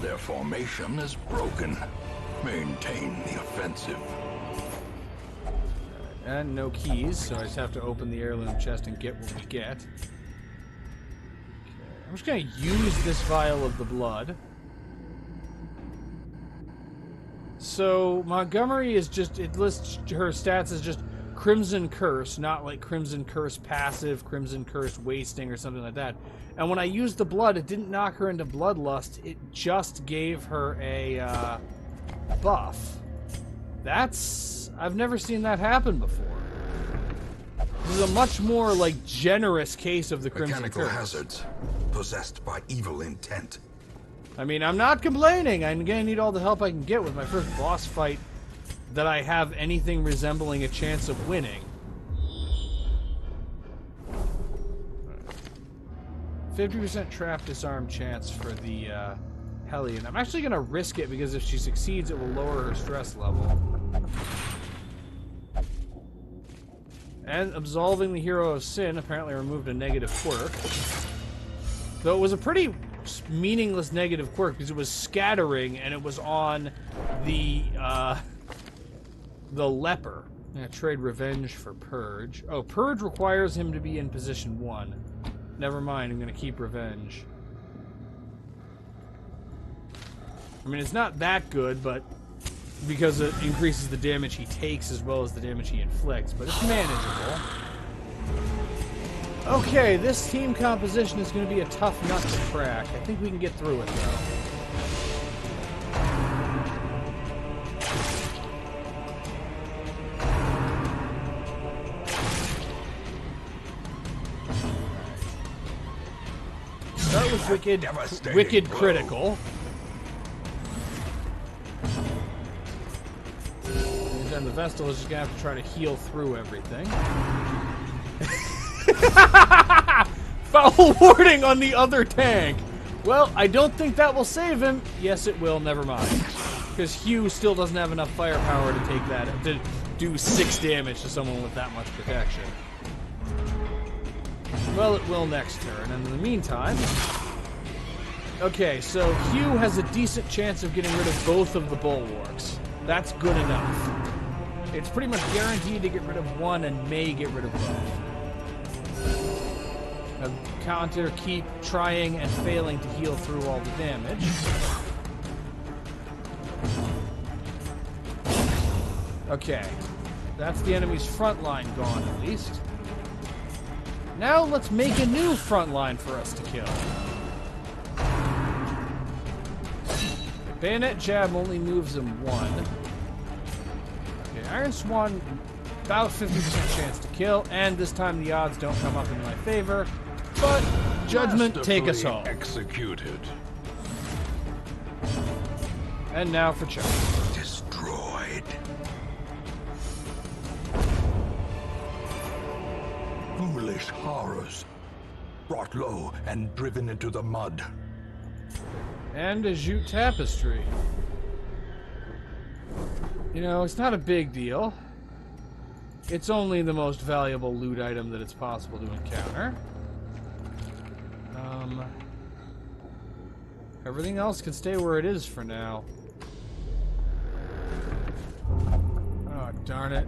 Speaker 3: Their formation is broken.
Speaker 1: Maintain the offensive.
Speaker 2: And no keys, so I just have to open the heirloom chest and get what we get. Okay. I'm just going to use this vial of the blood. So Montgomery is just, it lists her stats as just Crimson Curse, not like Crimson Curse passive, Crimson Curse wasting, or something like that. And when I used the blood, it didn't knock her into Bloodlust, it just gave her a buff. I've never seen that happen before. This is a much more, like, generous case of the Crimson
Speaker 3: Mechanical
Speaker 2: Curse.
Speaker 3: hazards, possessed by evil intent.
Speaker 2: I mean, I'm not complaining. I'm gonna need all the help I can get with my first boss fight that I have anything resembling a chance of winning. 50% trap disarm chance for the Hellion. I'm actually gonna risk it because if she succeeds, it will lower her stress level. And absolving the hero of sin apparently removed a negative quirk. Though it was a pretty meaningless negative quirk because it was scattering and it was on the leper. I'm gonna trade revenge for purge. Oh, purge requires him to be in position 1. Never mind, I'm gonna keep revenge. I mean, it's not that good, but because it increases the damage he takes as well as the damage he inflicts, but it's manageable. Okay, this team composition is going to be a tough nut to crack. I think we can get through it, though. Start with Wicked Critical. And the Vestal is just going to have to try to heal through everything. Foul warding on the other tank. Well, I don't think that will save him. Yes, it will. Never mind. Because Hugh still doesn't have enough firepower to take that, to do 6 damage to someone with that much protection. Well, it will next turn. And in the meantime... Okay, so Hugh has a decent chance of getting rid of both of the bulwarks. That's good enough. It's pretty much guaranteed to get rid of one and may get rid of both. Counter, keep trying and failing to heal through all the damage. Okay. That's the enemy's front line gone, at least. Now let's make a new front line for us to kill. Bayonet Jab only moves him 1. Okay, Iron Swan, about 50% chance to kill, and this time the odds don't come up in my favor. But Judgment, take us home.
Speaker 1: Executed.
Speaker 2: And now for Chuck.
Speaker 3: Destroyed. Foolish horrors. Brought low and driven into the mud.
Speaker 2: And a jute tapestry. You know, it's not a big deal. It's only the most valuable loot item that it's possible to encounter. Everything else can stay where it is for now. Oh, darn it.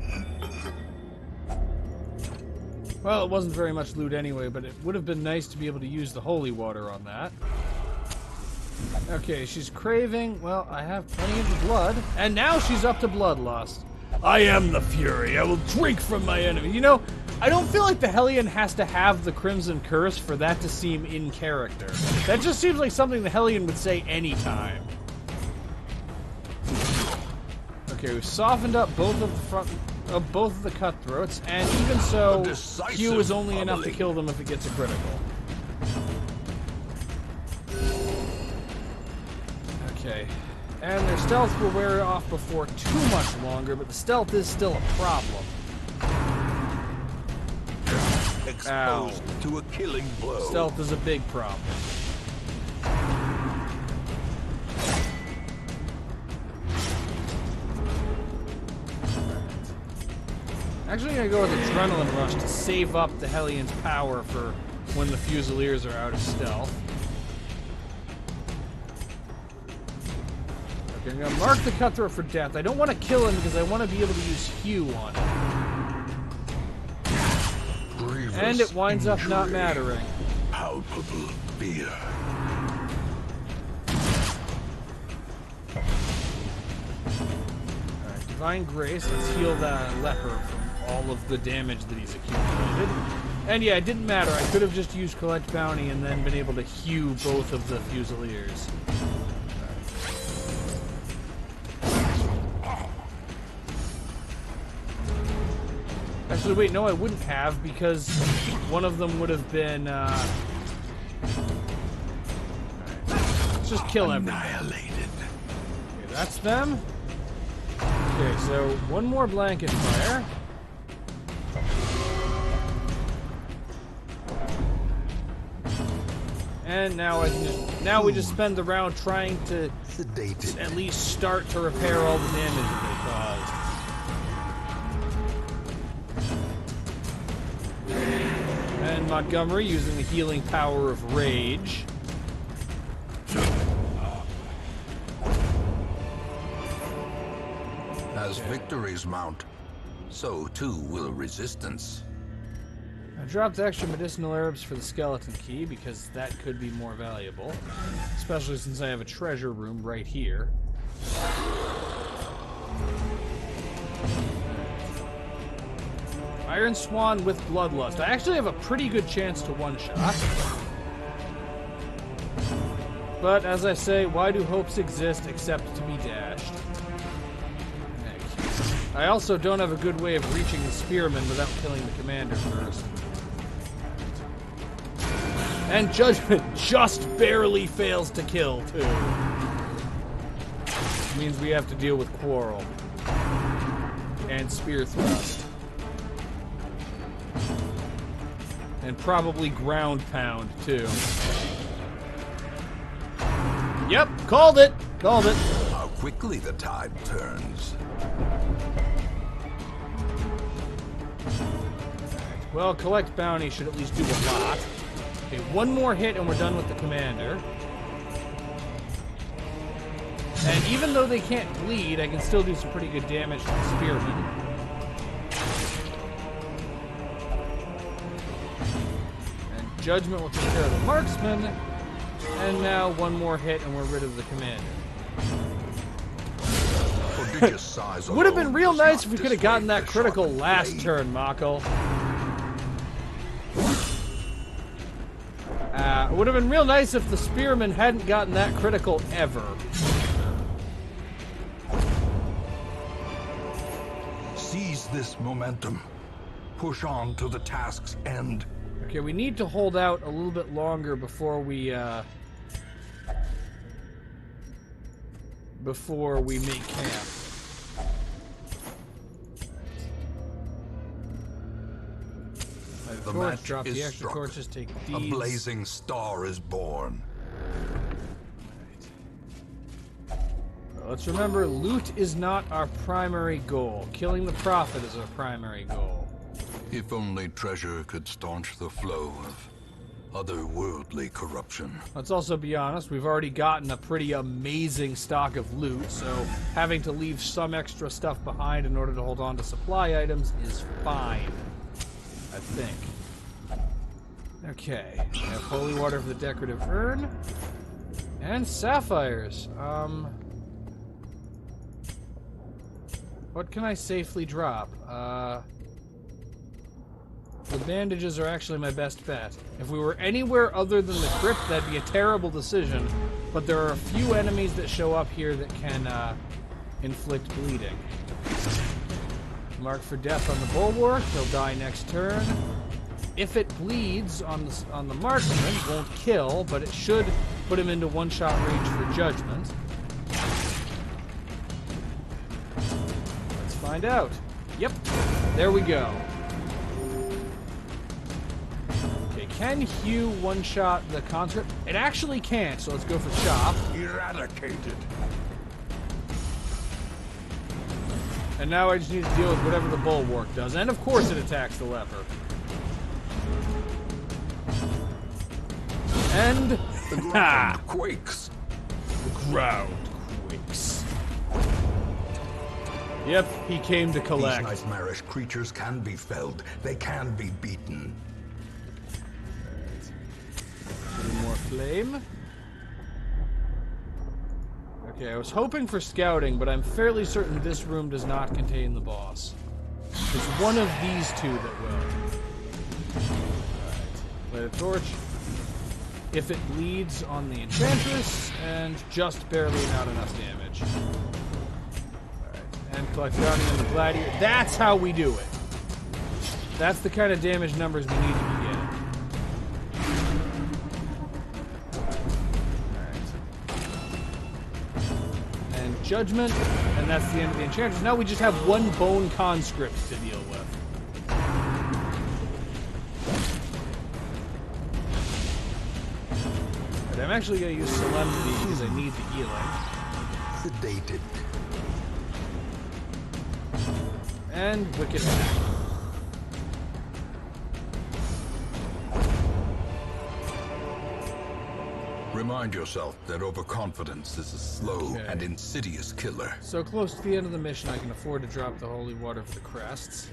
Speaker 2: Well, it wasn't very much loot anyway, but it would have been nice to be able to use the holy water on that. Okay, she's craving. Well, I have plenty of the blood. And now she's up to bloodlust. I am the Fury. I will drink from my enemy. You know, I don't feel like the Hellion has to have the Crimson Curse for that to seem in character. That just seems like something the Hellion would say anytime. Okay, we've softened up both of the cutthroats, and even so, Q is only enough to kill them if it gets a critical. Okay. And their stealth will wear off before too much longer, but the stealth is still a problem.
Speaker 1: Exposed to a killing blow.
Speaker 2: Stealth is a big problem. Actually, I'm gonna go with Adrenaline Rush to save up the Hellion's power for when the Fusiliers are out of stealth. Okay, I'm gonna mark the cutthroat for death. I don't want to kill him because I want to be able to use Hue on him.
Speaker 1: Grievous
Speaker 2: And it winds up not
Speaker 1: injury.
Speaker 2: mattering.
Speaker 1: Palpable fear.
Speaker 2: Alright, Divine Grace. Let's heal the leper from all of the damage that he's accumulated. And yeah, it didn't matter. I could have just used Collect Bounty and then been able to hew both of the Fusiliers. Actually, wait, no, I wouldn't have, because one of them would have been, Let's just kill everything.
Speaker 1: Annihilated.
Speaker 2: Okay, that's them. Okay, so one more blanket fire. And now I can just, now we just spend the round trying to
Speaker 1: Sedated.
Speaker 2: at least start to repair all the damage that they caused. And Montgomery using the healing power of rage.
Speaker 3: As victories mount, so too will resistance.
Speaker 2: I dropped extra medicinal herbs for the skeleton key because that could be more valuable. Especially since I have a treasure room right here. Iron Swan with Bloodlust. I actually have a pretty good chance to one-shot. But as I say, why do hopes exist except to be dashed? I also don't have a good way of reaching the spearman without killing the commander first. And Judgment just barely fails to kill, too. Which means we have to deal with Quarrel. And Spear Thrust. And probably Ground Pound, too. Yep, called it! Called it.
Speaker 3: How quickly the tide turns.
Speaker 2: Well, Collect Bounty should at least do a lot. Okay, one more hit and we're done with the commander. And even though they can't bleed, I can still do some pretty good damage to the spearman. And Judgment will take care of the marksman. And now one more hit and we're rid of the commander.
Speaker 3: Prodigious size
Speaker 2: Would have been
Speaker 3: alone
Speaker 2: real
Speaker 3: does
Speaker 2: nice
Speaker 3: not
Speaker 2: if we could have gotten
Speaker 3: dissuade
Speaker 2: that
Speaker 3: the
Speaker 2: critical
Speaker 3: sharpened
Speaker 2: last
Speaker 3: blade.
Speaker 2: turn, Mako. It would have been real nice if the spearman hadn't gotten that critical ever.
Speaker 3: Seize this momentum. Push on to the task's end.
Speaker 2: Okay, we need to hold out a little bit longer before we make camp.
Speaker 3: The
Speaker 2: Torch
Speaker 3: match
Speaker 2: drop
Speaker 3: is
Speaker 2: the extra
Speaker 3: struck.
Speaker 2: torches, take
Speaker 3: A
Speaker 2: these.
Speaker 3: blazing star is born.
Speaker 2: Let's remember, loot is not our primary goal. Killing the prophet is our primary goal.
Speaker 3: If only treasure could staunch the flow of otherworldly corruption.
Speaker 2: Let's also be honest, we've already gotten a pretty amazing stock of loot, so having to leave some extra stuff behind in order to hold on to supply items is fine, I think. Okay, we have holy water for the decorative urn, and sapphires. What can I safely drop? The bandages are actually my best bet. If we were anywhere other than the crypt, that'd be a terrible decision. But there are a few enemies that show up here that can inflict bleeding. Mark for death on the bulwark. He'll die next turn. If it bleeds on the marksman, it won't kill, but it should put him into one-shot range for judgment. Let's find out. Yep, there we go. Can Hugh one-shot the conscript? It actually can't, so let's go for chop.
Speaker 3: Eradicated.
Speaker 2: And now I just need to deal with whatever the bulwark does. And of course it attacks the leper. And...
Speaker 3: The ground quakes.
Speaker 2: The ground quakes. Yep, he came to collect.
Speaker 3: These nightmarish creatures can be felled. They can be beaten.
Speaker 2: A little more flame. Okay, I was hoping for scouting, but I'm fairly certain this room does not contain the boss. It's one of these two that will. Alright, light a torch. If it bleeds on the Enchantress, and just barely not enough damage. Alright, and collect bounty on the Gladiator. That's how we do it. That's the kind of damage numbers we need to be getting. Judgment, and that's the end of the Enchantress. Now we just have one bone conscript to deal with. But I'm actually going to use Solemnity because I need the healing.
Speaker 3: Sedated.
Speaker 2: And Wicked Attack.
Speaker 1: Remind yourself that overconfidence is a slow and insidious killer.
Speaker 2: So close to the end of the mission, I can afford to drop the holy water for the crests.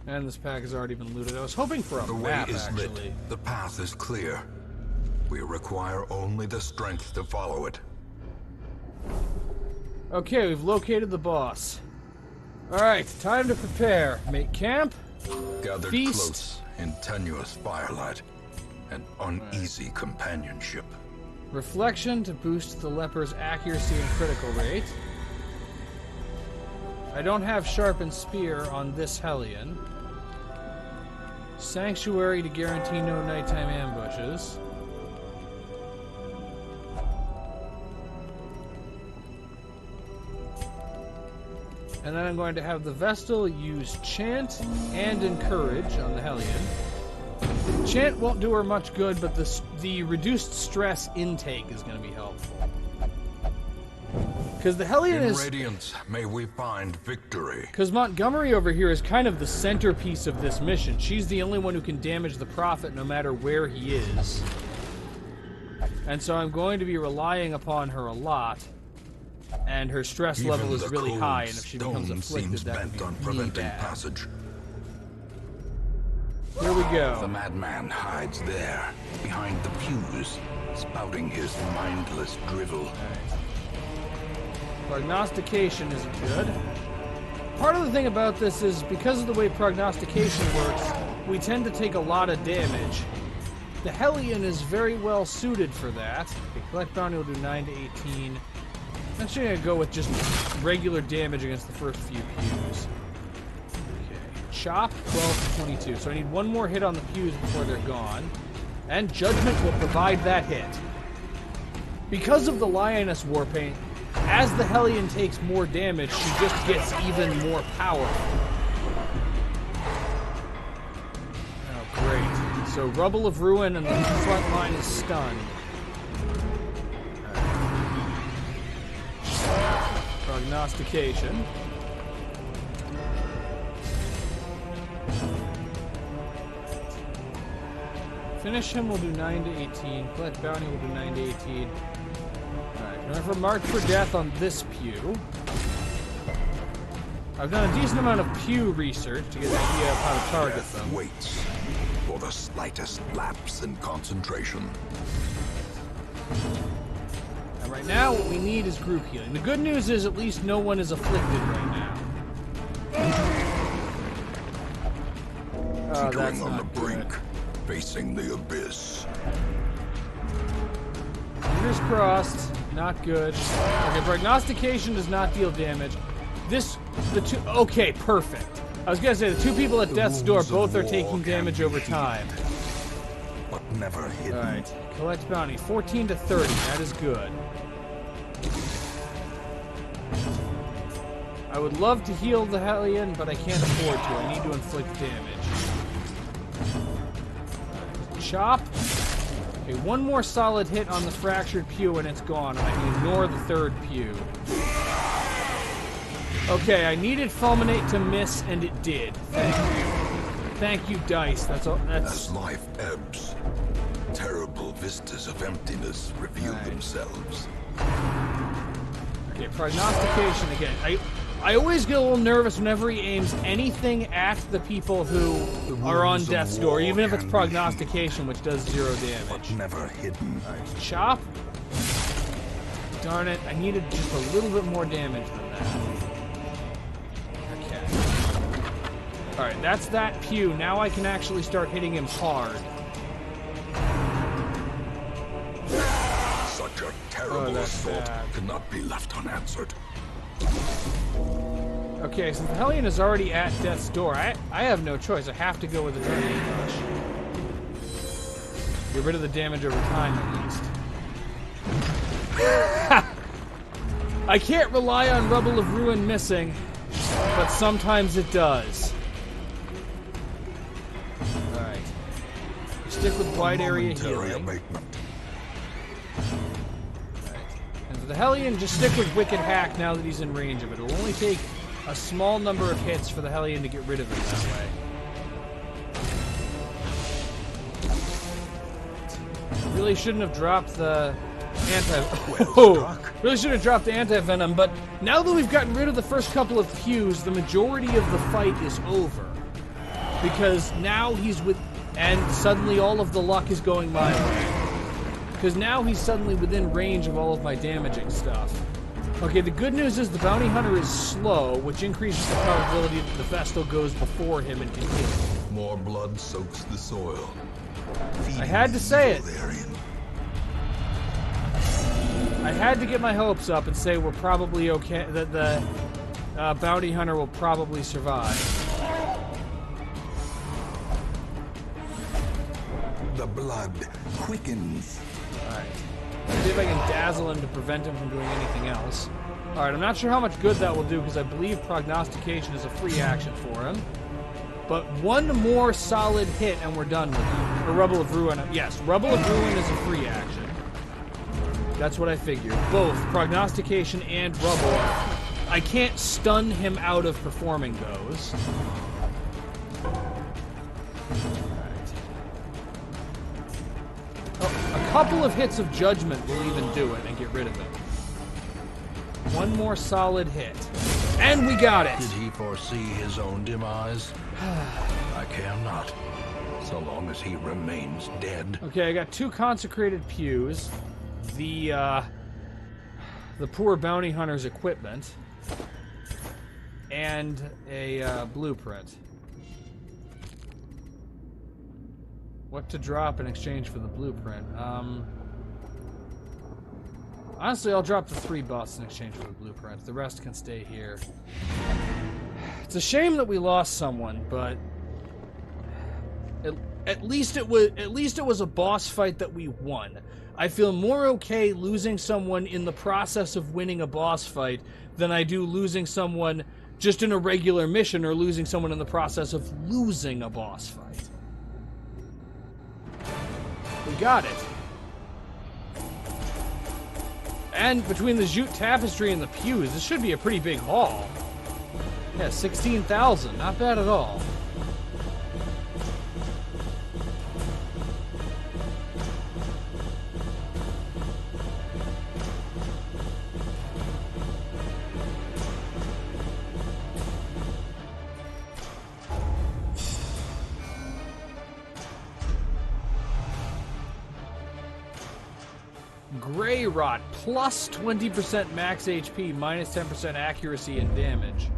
Speaker 2: And this pack has already been looted. I was hoping for a map,
Speaker 1: The way is
Speaker 2: actually.
Speaker 1: lit. The path is clear. We require only the strength to follow it.
Speaker 2: Okay, we've located the boss. Alright, time to prepare. Make camp.
Speaker 1: Gathered
Speaker 2: Feast.
Speaker 1: close in tenuous firelight and uneasy companionship.
Speaker 2: Reflection to boost the leper's accuracy and critical rate. I don't have sharpened spear on this Hellion. Sanctuary to guarantee no nighttime ambushes. And then I'm going to have the Vestal use Chant and Encourage on the Hellion. Chant won't do her much good, but the reduced stress intake is going to be helpful. Because the Hellion
Speaker 1: In
Speaker 2: is...
Speaker 1: Radiance, may we find victory.
Speaker 2: Because Montgomery over here is kind of the centerpiece of this mission. She's the only one who can damage the Prophet no matter where he is. And so I'm going to be relying upon her a lot. And her stress
Speaker 1: Even
Speaker 2: level is
Speaker 1: the
Speaker 2: really
Speaker 1: cold
Speaker 2: high, and if she becomes
Speaker 1: stone
Speaker 2: afflicted,
Speaker 1: seems
Speaker 2: that
Speaker 1: bent
Speaker 2: could
Speaker 1: on
Speaker 2: be really
Speaker 1: preventing
Speaker 2: bad.
Speaker 1: passage.
Speaker 2: Here we
Speaker 1: The
Speaker 2: go.
Speaker 1: madman hides there, behind the pews, spouting his mindless drivel.
Speaker 2: Prognostication isn't good. Part of the thing about this is, because of the way prognostication works, we tend to take a lot of damage. The Hellion is very well suited for that. Okay, collect bounty will do 9 to 18. I'm actually going to go with just regular damage against the first few pews. Okay. Chop, 12 to 22. So I need one more hit on the pews before they're gone. And Judgment will provide that hit. Because of the Lioness Warpaint, as the Hellion takes more damage, she just gets even more powerful. Oh, great. So Rubble of Ruin and the front line is stunned. Prognostication. Finish him will do 9 to 18. Collect bounty will do 9 to 18. Alright, remember Mark for Death on this pew. I've done a decent amount of pew research to get an idea of how to target
Speaker 1: Death
Speaker 2: them.
Speaker 1: waits for the slightest lapse in concentration.
Speaker 2: And right now, what we need is group healing. The good news is at least no one is afflicted right now. Oh, that's
Speaker 1: Teetering on the
Speaker 2: not
Speaker 1: brink,
Speaker 2: good.
Speaker 1: facing the abyss.
Speaker 2: Fingers crossed. Not good. Okay, prognostication does not deal damage. Okay, perfect. I was gonna say, the two people at death's door both are taking damage over time.
Speaker 3: But never hidden.
Speaker 2: Alright, collect bounty. 14 to 30, that is good. I would love to heal the Hellion, but I can't afford to. I need to inflict damage. Chop. Okay, one more solid hit on the fractured pew and it's gone, and I can ignore the third pew. Okay, I needed Fulminate to miss, and it did. Thank you. Thank you, Dice. That's all.
Speaker 1: As life ebbs, terrible vistas of emptiness reveal themselves.
Speaker 2: Okay, prognostication again. I always get a little nervous whenever he aims anything at the people who are on death's door, even if it's prognostication, which does 0 damage.
Speaker 3: Never hidden.
Speaker 2: Alright, chop. Darn it, I needed just a little bit more damage than that. Okay. Alright, that's that pew. Now I can actually start hitting him hard.
Speaker 3: Such a terrible assault cannot be left unanswered.
Speaker 2: Okay, since the Hellion is already at death's door, I have no choice. I have to go with the Adrenaline Rush. Get rid of the damage over time, at least. I can't rely on Rubble of Ruin missing, but sometimes it does. Alright. Stick with wide area healing. And for the Hellion, just stick with Wicked Hack now that he's in range of it. It'll only take a small number of hits for the Hellion to get rid of him that way. Really shouldn't have dropped the really should have dropped the anti-venom, but now that we've gotten rid of the first couple of pews, the majority of the fight is over. Because now he's with... And suddenly all of the luck is going my way. Because now he's suddenly within range of all of my damaging stuff. Okay, the good news is the Bounty Hunter is slow, which increases the probability that the Vestal goes before him and can hit him.
Speaker 1: More blood soaks the soil.
Speaker 2: I had to say it. I had to get my hopes up and say we're probably okay, that the Bounty Hunter will probably survive.
Speaker 1: The blood quickens.
Speaker 2: Alright. See if I can dazzle him to prevent him from doing anything else. Alright, I'm not sure how much good that will do because I believe prognostication is a free action for him. But one more solid hit and we're done with him. Or Rubble of Ruin. Yes, Rubble of Ruin is a free action. That's what I figured. Both prognostication and Rubble. I can't stun him out of performing those. A couple of hits of Judgment will even do it and get rid of him. One more solid hit. And we got it!
Speaker 3: Did he foresee his own demise? I care not, so long as he remains dead.
Speaker 2: Okay, I got 2 consecrated pews. The poor bounty hunter's equipment. And a blueprint. What to drop in exchange for the blueprint? Honestly, I'll drop the 3 buffs in exchange for the blueprint. The rest can stay here. It's a shame that we lost someone, but at least it was a boss fight that we won. I feel more okay losing someone in the process of winning a boss fight than I do losing someone just in a regular mission or losing someone in the process of losing a boss fight. We got it. And between the jute tapestry and the pews, this should be a pretty big haul. Yeah, 16,000. Not bad at all. Grey Rot, plus 20% max HP, minus 10% accuracy and damage.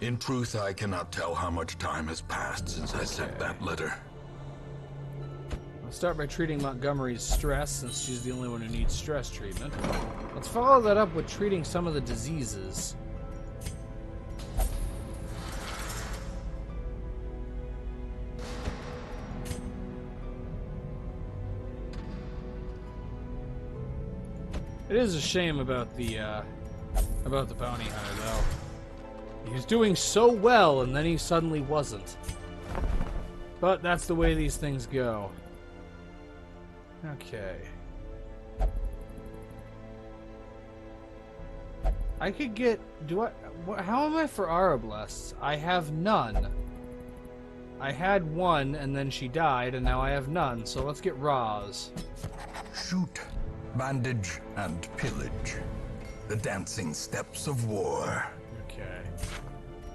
Speaker 1: In truth, I cannot tell how much time has passed since I sent that letter.
Speaker 2: I'll start by treating Montgomery's stress, since she's the only one who needs stress treatment. Let's follow that up with treating some of the diseases. It is a shame about the bounty hunter, though. He was doing so well, and then he suddenly wasn't. But that's the way these things go. Okay. I could get... how am I for Arablests? I have none. I had one, and then she died, and now I have none, so let's get Roz.
Speaker 3: Shoot. Bandage and pillage. The dancing steps of war.
Speaker 2: Okay.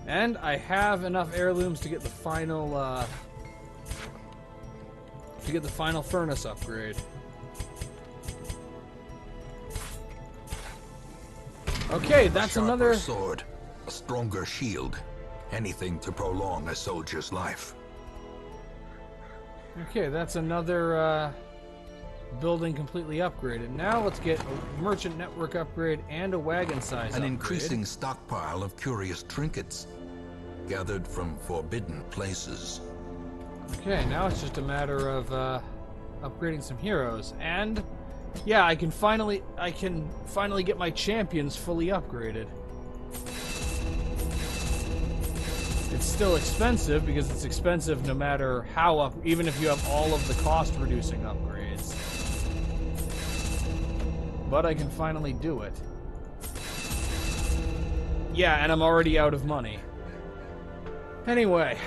Speaker 2: And I have enough heirlooms to get the final, furnace upgrade. Okay, that's
Speaker 3: Sharper
Speaker 2: another...
Speaker 3: sword, a stronger shield. Anything to prolong a soldier's life.
Speaker 2: Okay, that's another, building completely upgraded. Now let's get a merchant network upgrade and a wagon size upgrade.
Speaker 3: An increasing stockpile of curious trinkets, gathered from forbidden places.
Speaker 2: Okay, now it's just a matter of upgrading some heroes, and yeah, I can finally get my champions fully upgraded. It's still expensive because it's expensive no matter how even if you have all of the cost reducing upgrades. But I can finally do it. Yeah, and I'm already out of money. Anyway,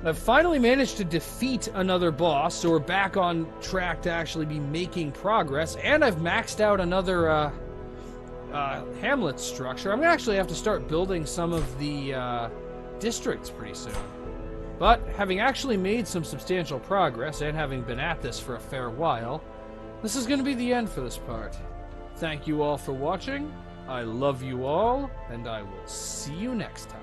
Speaker 2: I've finally managed to defeat another boss, so we're back on track to actually be making progress, and I've maxed out another hamlet structure. I'm gonna actually have to start building some of the districts pretty soon. But having actually made some substantial progress, and having been at this for a fair while, this is gonna be the end for this part. Thank you all for watching. I love you all, and I will see you next time.